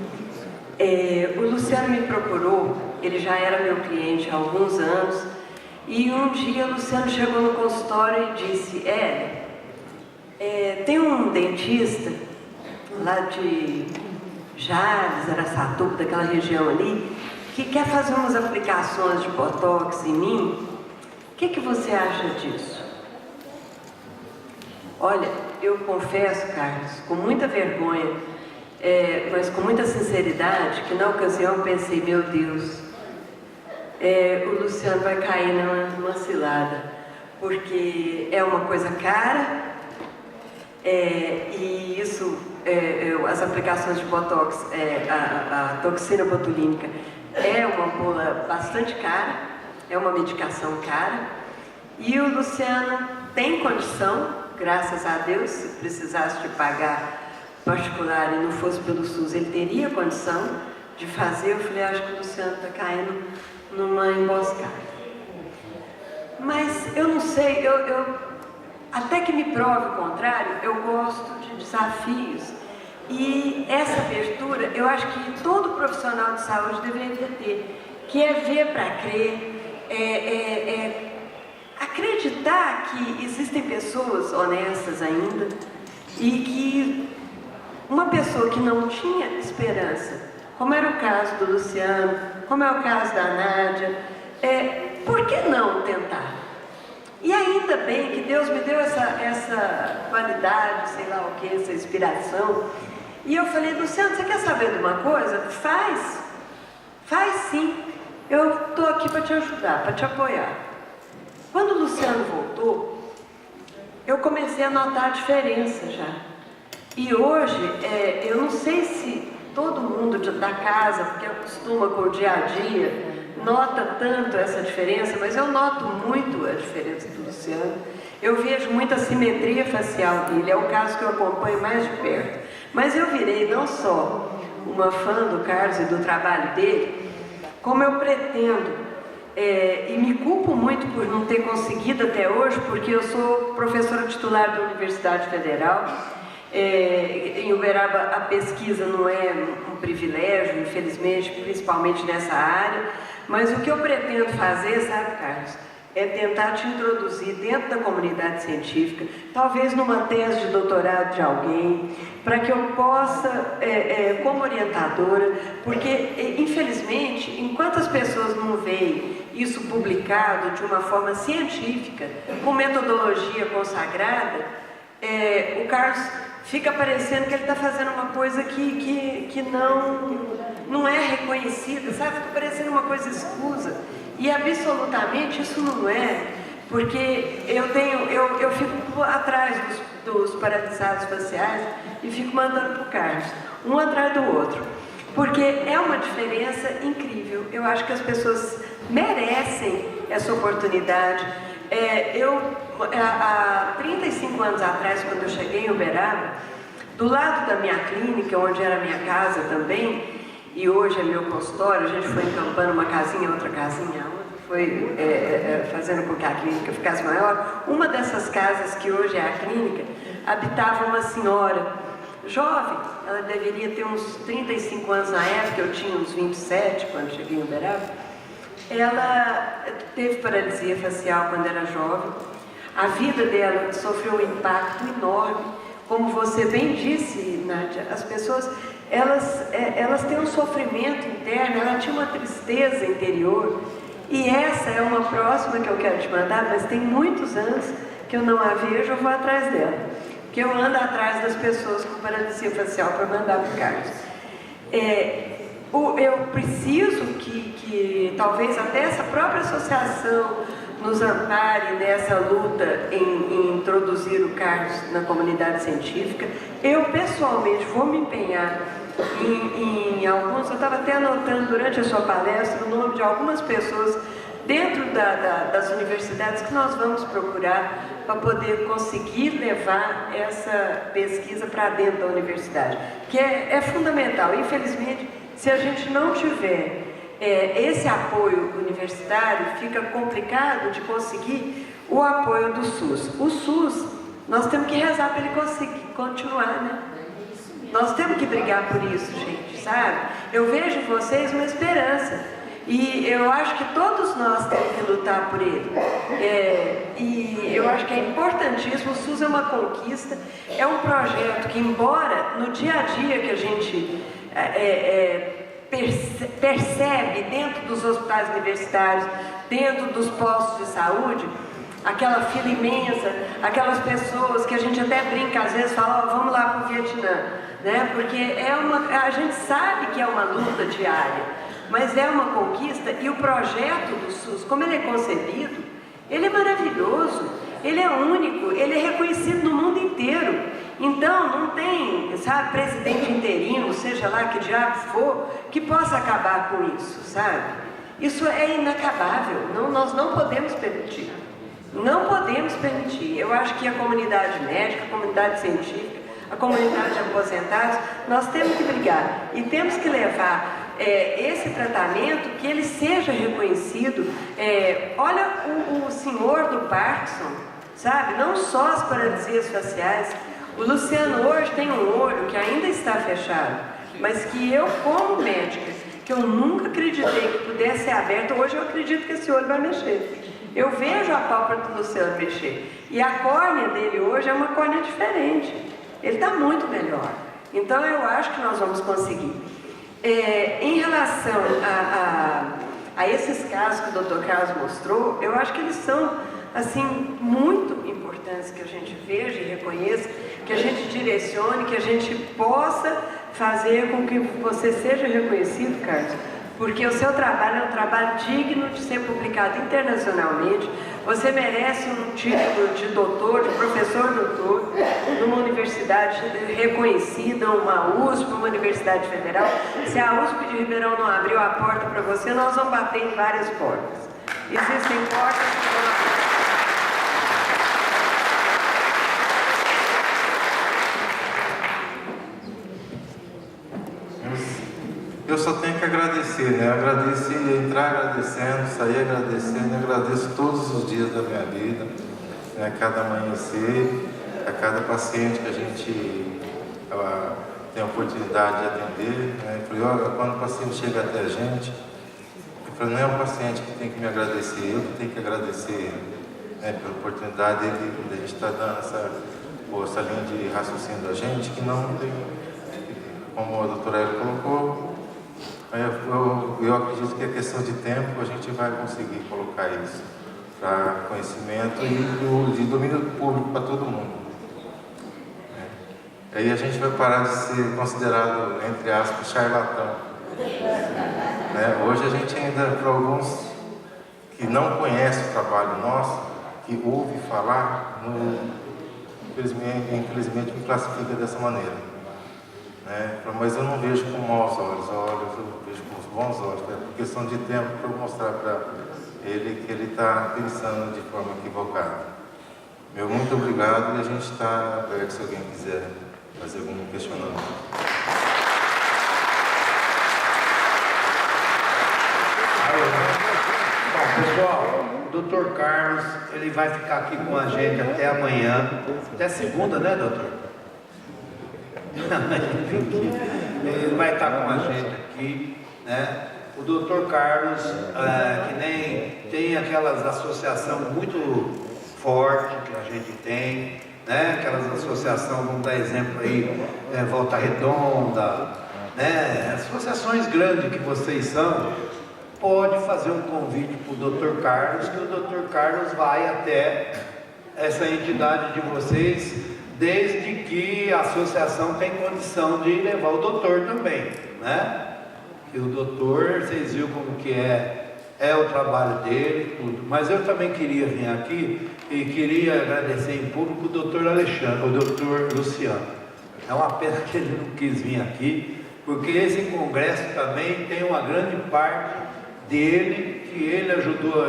O Luciano me procurou, ele já era meu cliente há alguns anos, e um dia o Luciano chegou no consultório e disse, tem um dentista lá de Jales, Araçatuba, daquela região ali, que quer fazer umas aplicações de botox em mim. O que você acha disso? Olha, eu confesso, Carlos, com muita vergonha, mas com muita sinceridade, que na ocasião eu pensei, meu Deus, o Luciano vai cair numa cilada, porque é uma coisa cara, e isso, as aplicações de Botox, a toxina botulínica é uma ampola bastante cara, é uma medicação cara, e o Luciano tem condição, graças a Deus, se precisasse de pagar particular e não fosse pelo SUS, ele teria condição de fazer. Eu falei, acho que o Luciano está caindo numa emboscada. Mas eu não sei, até que me prove o contrário, eu gosto de desafios. E essa abertura, eu acho que todo profissional de saúde deveria ter, que é ver para crer, acreditar que existem pessoas honestas ainda e que uma pessoa que não tinha esperança, como era o caso do Luciano, como é o caso da Nádia, por que não tentar? E ainda bem que Deus me deu essa qualidade, sei lá o que, essa inspiração. E eu falei, Luciano, você quer saber de uma coisa? Faz sim. Eu estou aqui para te ajudar, para te apoiar. Quando o Luciano voltou, eu comecei a notar a diferença já. E hoje, eu não sei se todo mundo da casa, porque acostuma com o dia a dia, nota tanto essa diferença, mas eu noto muito a diferença do Luciano. Eu vejo muita simetria facial dele, é o caso que eu acompanho mais de perto. Mas eu virei não só uma fã do Carlos e do trabalho dele, como eu pretendo, e me culpo muito por não ter conseguido até hoje, porque eu sou professora titular da Universidade Federal. Em Uberaba a pesquisa não é um privilégio, infelizmente, principalmente nessa área, mas o que eu pretendo fazer, sabe, Carlos, é tentar te introduzir dentro da comunidade científica, talvez numa tese de doutorado de alguém, para que eu possa, como orientadora, porque, infelizmente, enquanto as pessoas não veem isso publicado de uma forma científica, com metodologia consagrada, o Carlos fica parecendo que ele está fazendo uma coisa que não é reconhecida, sabe? Fica parecendo uma coisa escusa. E absolutamente isso não é, porque eu fico atrás dos paralisados faciais e fico mandando para o Carlos, um atrás do outro, porque é uma diferença incrível. Eu acho que as pessoas merecem essa oportunidade. Há 35 anos atrás, quando eu cheguei em Uberaba, do lado da minha clínica, onde era a minha casa também, e hoje é meu consultório, a gente foi encampando uma casinha, outra casinha, foi fazendo com que a clínica ficasse maior. Uma dessas casas, que hoje é a clínica, habitava uma senhora jovem, ela deveria ter uns 35 anos na época, eu tinha uns 27 quando cheguei em Uberaba. Ela teve paralisia facial quando era jovem, a vida dela sofreu um impacto enorme, como você bem disse, Nádia, as pessoas, elas têm um sofrimento interno, ela tinha uma tristeza interior, e essa é uma próxima que eu quero te mandar, mas tem muitos anos que eu não a vejo, eu vou atrás dela, porque eu ando atrás das pessoas com paralisia facial para mandar para o Carlos. Eu preciso que talvez até essa própria associação nos ampare nessa luta em introduzir o Carlos na comunidade científica. Eu, pessoalmente, vou me empenhar em alguns, eu estava até anotando durante a sua palestra o nome de algumas pessoas dentro das universidades que nós vamos procurar para poder conseguir levar essa pesquisa para dentro da universidade, que é fundamental. Infelizmente, se a gente não tiver esse apoio universitário, fica complicado de conseguir o apoio do SUS. O SUS, nós temos que rezar para ele conseguir continuar, né? Nós temos que brigar por isso, gente, sabe? Eu vejo em vocês uma esperança. E eu acho que todos nós temos que lutar por ele. E eu acho que é importantíssimo. O SUS é uma conquista, é um projeto que, embora no dia a dia que a gente percebe dentro dos hospitais universitários, dentro dos postos de saúde, aquela fila imensa, aquelas pessoas que a gente até brinca, às vezes fala, vamos lá para o Vietnã, né? Porque a gente sabe que é uma luta diária, mas é uma conquista. E o projeto do SUS, como ele é concebido, ele é maravilhoso. Ele é único, ele é reconhecido no mundo inteiro. Então, não tem, sabe, presidente interino, seja lá que diabo for, que possa acabar com isso, sabe? Isso é inacabável, nós não podemos permitir. Não podemos permitir. Eu acho que a comunidade médica, a comunidade científica, a comunidade de aposentados, nós temos que brigar e temos que levar esse tratamento, que ele seja reconhecido. Olha o senhor do Parkinson, sabe? Não só as paralisias faciais. O Luciano hoje tem um olho que ainda está fechado, mas que eu, como médica, que eu nunca acreditei que pudesse ser aberto, hoje eu acredito que esse olho vai mexer. Eu vejo a pálpebra do Luciano mexer. E a córnea dele hoje é uma córnea diferente. Ele está muito melhor. Então eu acho que nós vamos conseguir. Em relação a esses casos que o Dr. Carlos mostrou, eu acho que eles são, assim, muito importantes que a gente veja e reconheça, que a gente direcione, que a gente possa fazer com que você seja reconhecido, Carlos, porque o seu trabalho é um trabalho digno de ser publicado internacionalmente. Você merece um título de doutor, de professor doutor, numa universidade reconhecida, uma USP, uma universidade federal. Se a USP de Ribeirão não abriu a porta para você, nós vamos bater em várias portas. Existem portas que vão abrir. Eu só tenho que agradecer, né? Entrar agradecendo, sair agradecendo. Eu agradeço todos os dias da minha vida, né? Cada amanhecer, a cada paciente que a gente tem a oportunidade de atender, né? Quando o paciente chega até a gente, não é o paciente que tem que me agradecer, eu que tenho que agradecer ele, né? Pela oportunidade de a gente estar dando essa linha de raciocínio da gente, que não tem, como a doutora Hélio colocou. Eu acredito que é questão de tempo, a gente vai conseguir colocar isso para conhecimento e de domínio público para todo mundo. Aí a gente vai parar de ser considerado, entre aspas, charlatão. Hoje a gente ainda, para alguns que não conhecem o trabalho nosso, que ouve falar, infelizmente me classifica dessa maneira. Mas eu não vejo com maus olhos, eu vejo com os bons olhos, por questão de tempo, para eu mostrar para ele que ele está pensando de forma equivocada. Meu muito obrigado, e a gente está aberto se alguém quiser fazer algum questionamento. Bom, pessoal, o Dr. Carlos, ele vai ficar aqui com a gente até amanhã, até segunda, né, doutor? Ele vai estar com a gente aqui, né? O Dr. Carlos, que nem tem aquelas associações muito fortes que a gente tem, né? Aquelas associações, vamos dar exemplo aí, Volta Redonda, né? Associações grandes que vocês são, pode fazer um convite para o Dr. Carlos, que o Dr. Carlos vai até essa entidade de vocês, desde que a associação tem condição de levar o doutor também, né? E o doutor, vocês viram como que é o trabalho dele, tudo. Mas eu também queria vir aqui e queria agradecer em público o doutor Alexandre, o doutor Luciano. É uma pena que ele não quis vir aqui, porque esse congresso também tem uma grande parte dele, que ele ajudou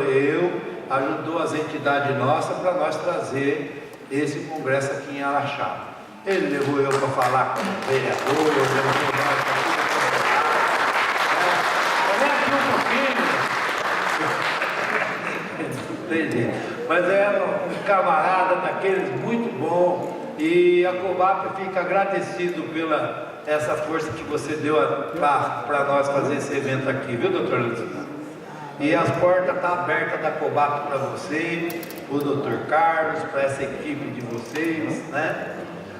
as entidades nossas para nós trazer esse congresso aqui em Araxá. Ele levou eu para falar com o vereador, levou nós para mas é um camarada daqueles muito bom, e a Cobap fica agradecido pela essa força que você deu para nós fazer esse evento aqui, viu, doutor Luciano? E as portas estão abertas da Cobap para você, o Dr. Carlos, para essa equipe de vocês, né?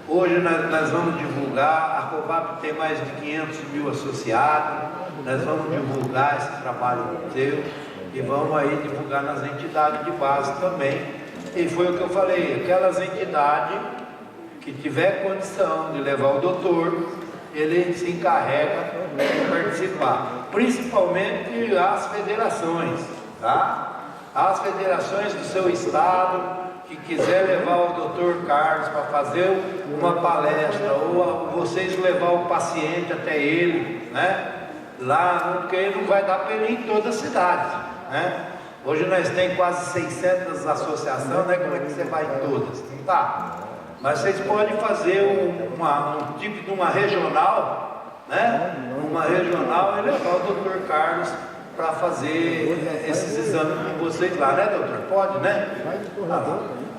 Hoje nós vamos divulgar, a Cobap tem mais de 500 mil associados, nós vamos divulgar esse trabalho seu e vamos aí divulgar nas entidades de base também. E foi o que eu falei, aquelas entidades que tiver condição de levar o doutor, ele se encarrega de participar, principalmente as federações, tá? As federações do seu estado, que quiser levar o Dr. Carlos para fazer uma palestra, ou vocês levar o paciente até ele, né? Lá, porque ele não vai dar para ele ir em toda a cidade, né? Hoje nós temos quase 600 associações, né? Como é que você vai em todas? Não tá? Mas vocês podem fazer um tipo de uma regional, né? Uma regional e levar o Dr. Carlos para fazer esses exames com vocês lá, né, doutor? Pode, né?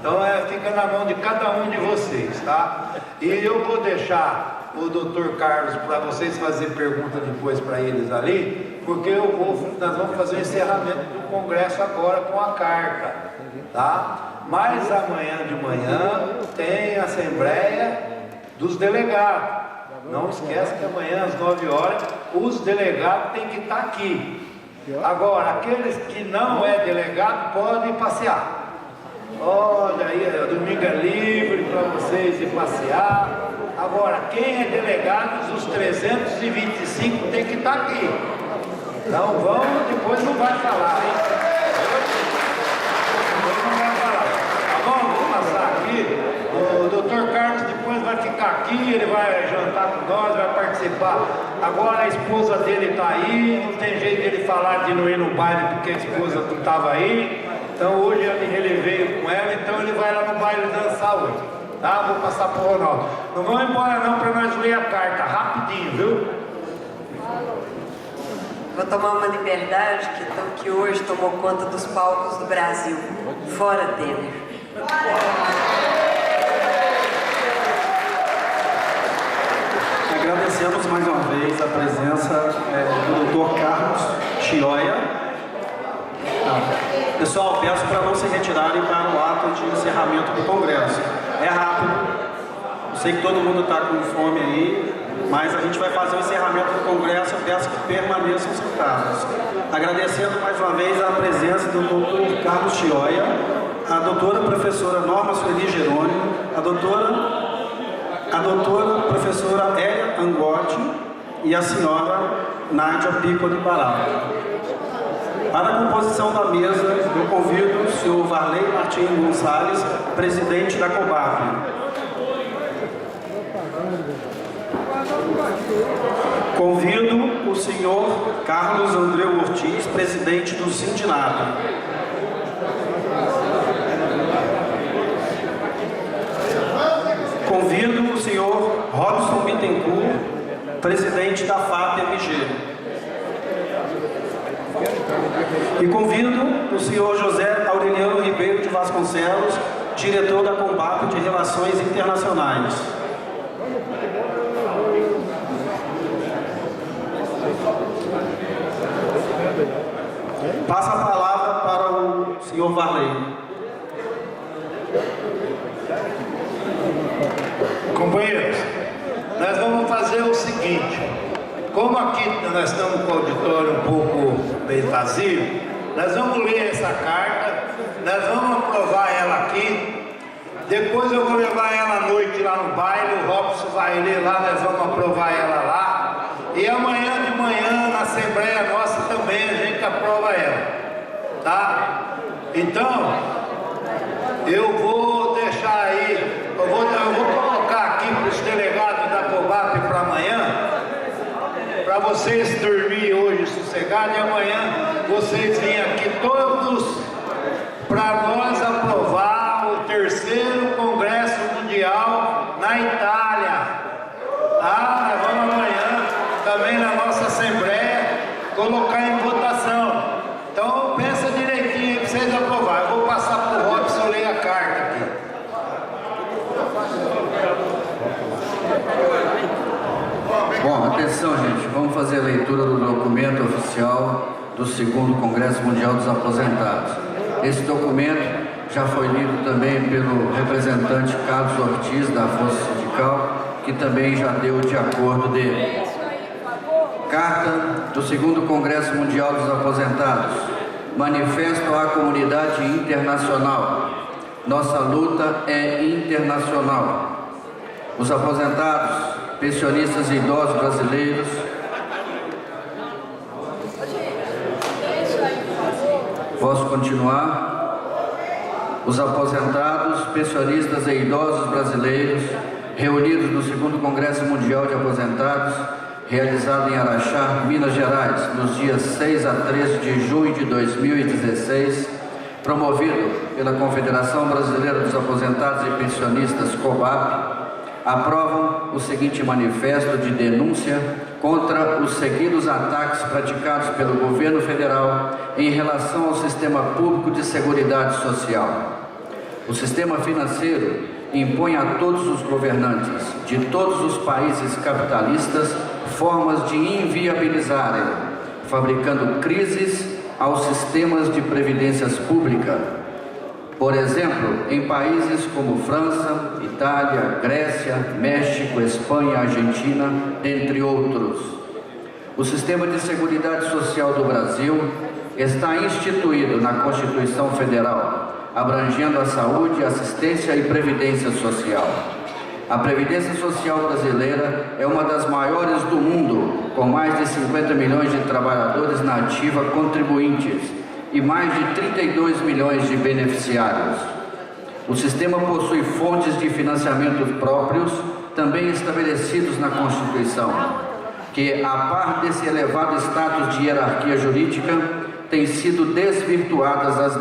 Então fica na mão de cada um de vocês, tá? E eu vou deixar o Dr. Carlos para vocês fazer pergunta depois para eles ali, porque nós vamos fazer o encerramento do congresso agora com a carta, tá? Mas amanhã de manhã tem a assembleia dos delegados. Não esquece que amanhã às 9 horas os delegados têm que estar aqui. Agora, aqueles que não é delegado podem passear. Olha aí, domingo é livre para vocês ir passear. Agora, quem é delegado, os 325 tem que estar aqui. Então vamos, depois não vai falar, hein? Depois não vai falar. Tá bom? Vou passar aqui. O Dr. Carlos depois vai ficar aqui, ele vai jantar com nós, vai participar. Agora a esposa dele está aí, não tem jeito dele falar de não ir no baile porque a esposa não estava aí. Então hoje ele veio com ela, então ele vai lá no baile dançar hoje. Tá? Vou passar para o Ronaldo. Não vão embora não para nós ler a carta, rapidinho, viu? Vou tomar uma liberdade que hoje tomou conta dos palcos do Brasil. Fora Temer. Agradecemos mais uma vez a presença do Dr. Carlos Chioia. Pessoal, peço para não se retirarem para o ato de encerramento do Congresso. É rápido, eu sei que todo mundo está com fome aí, mas a gente vai fazer o encerramento do Congresso, eu peço que permaneçam sentados. Agradecendo mais uma vez a presença do Dr. Carlos Chioia, a doutora professora Norma Sueli Jerônimo, a doutora professora Hélia Angotti e a senhora Nádia Pico de Pará. Para a composição da mesa, eu convido o senhor Varley Martins Gonçalves, presidente da COBAP. Convido o senhor Carlos Andreu Ortiz, presidente do Sindinato. Convido o senhor Robson Bittencourt, presidente da FAP-MG. E convido o senhor José Aureliano Ribeiro de Vasconcelos, diretor da COBAP de Relações Internacionais. Passa a palavra para o senhor Varley. Companheiros, nós vamos fazer o seguinte. Como aqui nós estamos com o auditório um pouco meio vazio, nós vamos ler essa carta, nós vamos aprovar ela aqui, depois eu vou levar ela à noite lá no baile, o Robson vai ler lá, nós vamos aprovar ela lá, e amanhã de manhã na Assembleia nossa também a gente aprova ela, tá? Então, eu vou deixar aí, eu vou colocar aqui para os delegados da COBAP para amanhã, para vocês dormir hoje sossegado e amanhã vocês vêm aqui todos para nós aprovar o 3º Congresso Mundial na Itália. Tá? Nós vamos amanhã também na nossa Assembleia colocar em votação. Então pensa direitinho para vocês aprovarem. Eu vou passar para o Robson ler a carta aqui. Bom, atenção gente, vamos fazer a leitura do documento oficial do 2º Congresso Mundial dos Aposentados. Esse documento já foi lido também pelo representante Carlos Ortiz da Força Sindical, que também já deu de acordo dele. Carta do 2º Congresso Mundial dos Aposentados. Manifesto à comunidade internacional. Nossa luta é internacional. Os aposentados, pensionistas e idosos brasileiros, posso continuar? os aposentados, pensionistas e idosos brasileiros, reunidos no 2º Congresso Mundial de Aposentados, realizado em Araxá, Minas Gerais, nos dias 6 a 13 de junho de 2016, promovido pela Confederação Brasileira dos Aposentados e Pensionistas, COBAP, aprovam o seguinte manifesto de denúncia contra os seguidos ataques praticados pelo governo federal em relação ao sistema público de seguridade social. O sistema financeiro impõe a todos os governantes de todos os países capitalistas formas de inviabilizarem, fabricando crises aos sistemas de previdências públicas. Por exemplo, em países como França, Itália, Grécia, México, Espanha, Argentina, entre outros. O sistema de seguridade social do Brasil está instituído na Constituição Federal, abrangendo a saúde, assistência e previdência social. A Previdência Social brasileira é uma das maiores do mundo, com mais de 50 milhões de trabalhadores na ativa contribuintes e mais de 32 milhões de beneficiários. O sistema possui fontes de financiamento próprios, também estabelecidos na Constituição, que, a par desse elevado status de hierarquia jurídica, têm sido desvirtuadas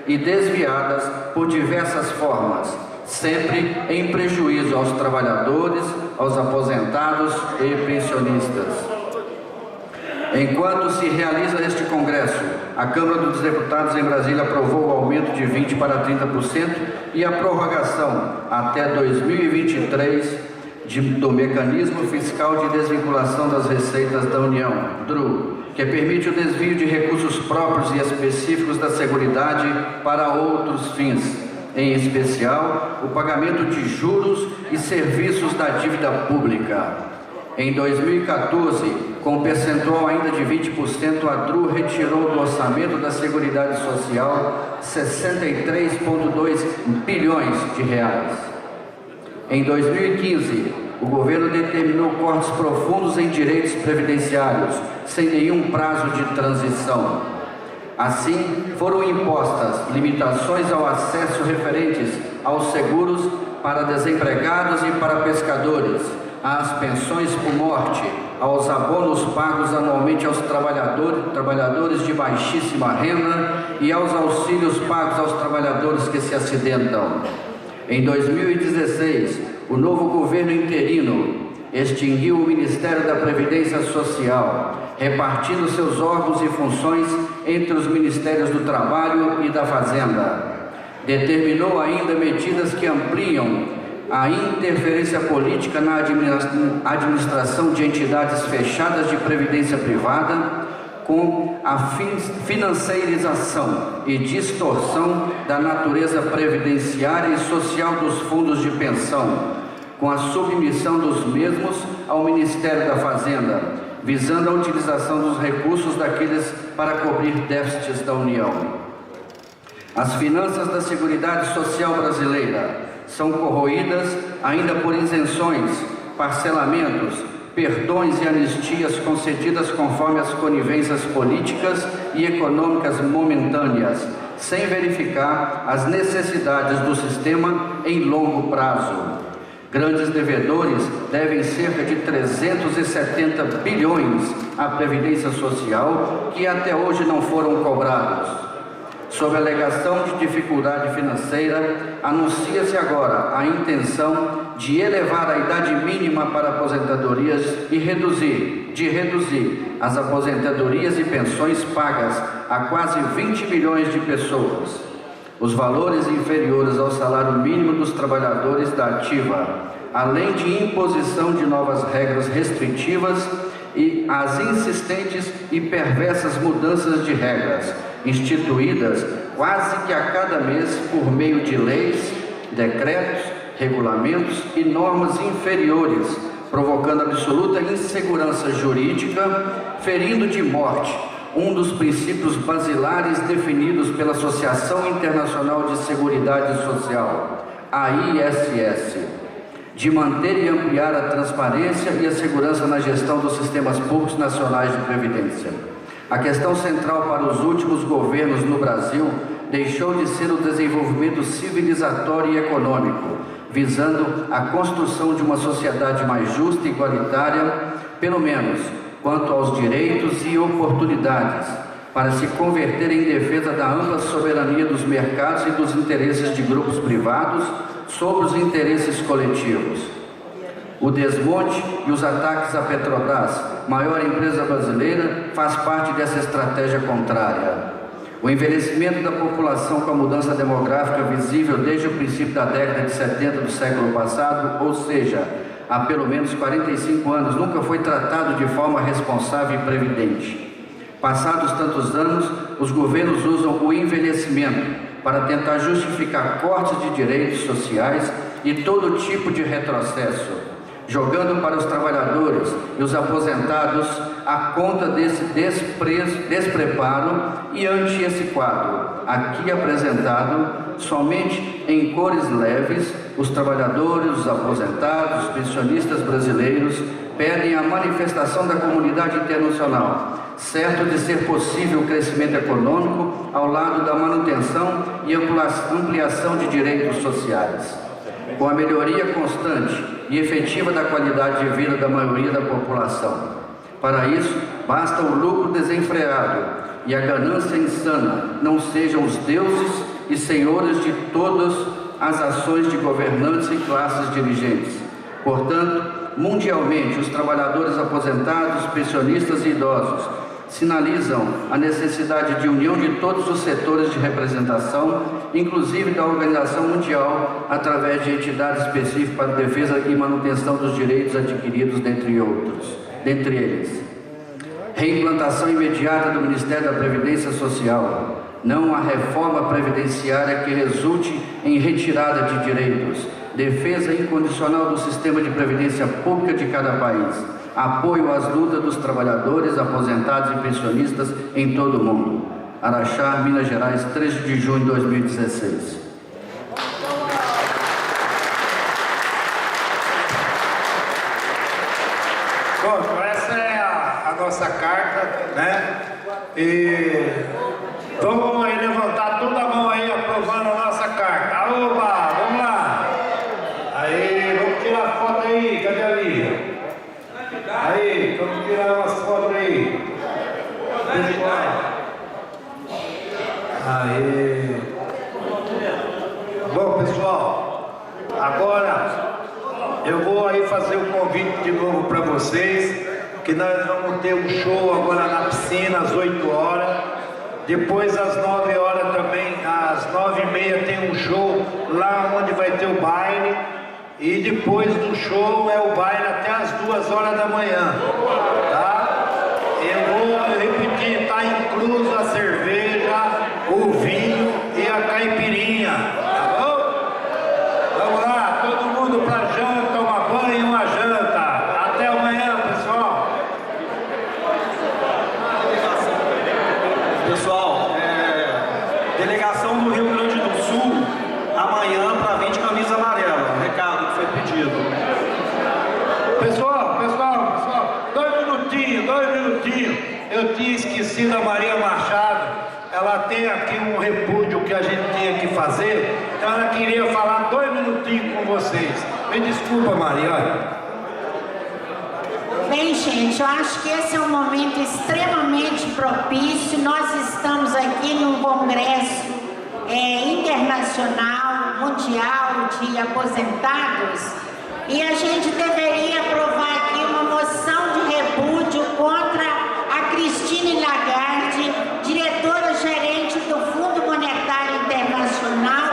e desviadas por diversas formas, sempre em prejuízo aos trabalhadores, aos aposentados e pensionistas. Enquanto se realiza este Congresso, a Câmara dos Deputados em Brasília aprovou o aumento de 20% para 30% e a prorrogação até 2023 do Mecanismo Fiscal de Desvinculação das Receitas da União, DRU, que permite o desvio de recursos próprios e específicos da Seguridade para outros fins, em especial o pagamento de juros e serviços da dívida pública. Em 2014, com um percentual ainda de 20%, a DRU retirou do orçamento da Seguridade Social 63,2 bilhões de reais. Em 2015, o governo determinou cortes profundos em direitos previdenciários, sem nenhum prazo de transição. Assim, foram impostas limitações ao acesso referentes aos seguros para desempregados e para pescadores, às pensões por morte, aos abonos pagos anualmente aos trabalhadores de baixíssima renda e aos auxílios pagos aos trabalhadores que se acidentam. Em 2016, o novo governo interino extinguiu o Ministério da Previdência Social, repartindo seus órgãos e funções entre os Ministérios do Trabalho e da Fazenda. Determinou ainda medidas que ampliam a interferência política na administração de entidades fechadas de previdência privada, com a financiarização e distorção da natureza previdenciária e social dos fundos de pensão, com a submissão dos mesmos ao Ministério da Fazenda, visando a utilização dos recursos daqueles para cobrir déficits da União. As finanças da Seguridade Social brasileira são corroídas ainda por isenções, parcelamentos, perdões e anistias concedidas conforme as conivências políticas e econômicas momentâneas, sem verificar as necessidades do sistema em longo prazo. Grandes devedores devem cerca de 370 bilhões à Previdência Social, que até hoje não foram cobrados. Sob a alegação de dificuldade financeira, anuncia-se agora a intenção de elevar a idade mínima para aposentadorias e reduzir as aposentadorias e pensões pagas a quase 20 milhões de pessoas. Os valores inferiores ao salário mínimo dos trabalhadores da ativa, além de imposição de novas regras restritivas e as insistentes e perversas mudanças de regras, instituídas quase que a cada mês por meio de leis, decretos, regulamentos e normas inferiores, provocando absoluta insegurança jurídica, ferindo de morte um dos princípios basilares definidos pela Associação Internacional de Seguridade Social, a ISS, de manter e ampliar a transparência e a segurança na gestão dos sistemas públicos nacionais de previdência. A questão central para os últimos governos no Brasil deixou de ser o desenvolvimento civilizatório e econômico, visando a construção de uma sociedade mais justa e igualitária, pelo menos quanto aos direitos e oportunidades, para se converter em defesa da ampla soberania dos mercados e dos interesses de grupos privados sobre os interesses coletivos. O desmonte e os ataques à Petrobras, maior empresa brasileira, faz parte dessa estratégia contrária. O envelhecimento da população com a mudança demográfica visível desde o princípio da década de 70 do século passado, ou seja, há pelo menos 45 anos, nunca foi tratado de forma responsável e previdente. Passados tantos anos, os governos usam o envelhecimento para tentar justificar cortes de direitos sociais e todo tipo de retrocesso, jogando para os trabalhadores e os aposentados a conta desse despreparo. E ante esse quadro, aqui apresentado somente em cores leves, os trabalhadores, os aposentados, os pensionistas brasileiros pedem a manifestação da comunidade internacional, certo de ser possível o crescimento econômico ao lado da manutenção e ampliação de direitos sociais, com a melhoria constante e efetiva da qualidade de vida da maioria da população. Para isso, basta o lucro desenfreado e a ganância insana não sejam os deuses e senhores de todas as ações de governantes e classes dirigentes. Portanto, mundialmente, os trabalhadores aposentados, pensionistas e idosos sinalizam a necessidade de união de todos os setores de representação, inclusive da Organização Mundial, através de entidades específicas para defesa e manutenção dos direitos adquiridos, dentre eles. Reimplantação imediata do Ministério da Previdência Social, não a reforma previdenciária que resulte em retirada de direitos, defesa incondicional do sistema de previdência pública de cada país, apoio às lutas dos trabalhadores, aposentados e pensionistas em todo o mundo. Araxá, Minas Gerais, 13 de junho de 2016. Bom, essa é a nossa carta, né? E vamos aí levantar toda a mão aí aprovando a nossa carta. Oba, vamos lá. Aí, vamos tirar a foto aí, cadê a Lívia? Aí, vamos tirar umas fotos aí. Aí. Bom, pessoal, agora eu vou aí fazer o convite de novo para vocês, que nós vamos ter um show agora na piscina às 8 horas. Depois às 9 horas também, às 9h30 tem um show lá onde vai ter o baile. E depois do show é o baile até às 2 horas da manhã, tá? Eu vou repetir, tá incluso a cerveja, o vinho e a caipirinha, tá bom? Vamos lá, todo mundo pra janta, uma banho e uma janta. Até amanhã, pessoal. Pessoal, delegação do Rio Grande do Sul, amanhã para vir de camisa amarela. Recado que foi pedido. Pessoal, 2 minutinhos. Eu tinha esquecido a Maria Machado. Ela tem aqui um repúdio que a gente tinha que fazer. Então ela queria falar 2 minutinhos com vocês. Me desculpa, Maria. Bem, gente, eu acho que esse é um momento extremamente propício. Nós estamos aqui num congresso internacional, mundial de aposentados, e a gente deveria aprovar aqui uma moção de repúdio contra a Christine Lagarde, diretora-gerente do Fundo Monetário Internacional,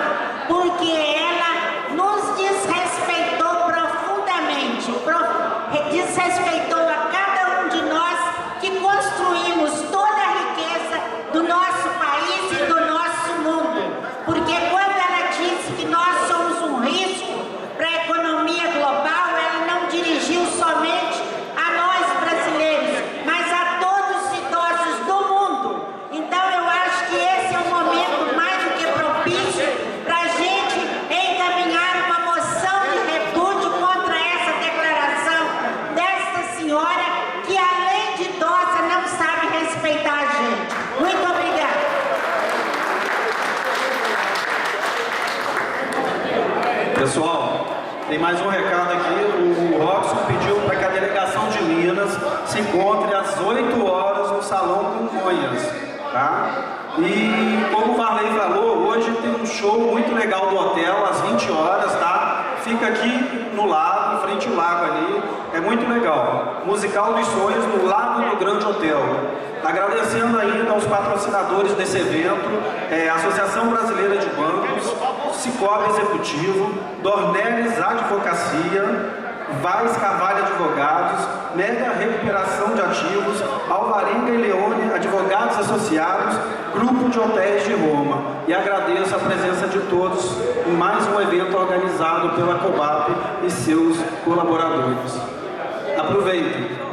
porque ela nos desrespeitou profundamente, desrespeitou a cada um de nós que construímos toda a riqueza do nosso país e do nosso mundo. Porque quando ela disse que nós somos um risco para a economia global, ela não dirigiu Pessoal, tem mais um recado aqui. O Robson pediu para que a delegação de Minas se encontre às 8 horas no Salão Congonhas, tá? E como o Varley falou, hoje tem um show muito legal do hotel às 20 horas, tá? Fica aqui no lago, em frente ao lago ali, é muito legal. Musical dos Sonhos no Lago do Grande Hotel. Agradecendo ainda aos patrocinadores desse evento, a Associação Brasileira de Bancos, Cicobi Executivo, Dornelles Advocacia, Vaz Carvalho Advogados, Mega Recuperação de Ativos, Alvarenga e Leone Advogados Associados, Grupo de Hotéis de Roma. E agradeço a presença de todos em mais um evento organizado pela COBAP e seus colaboradores. Aproveitem!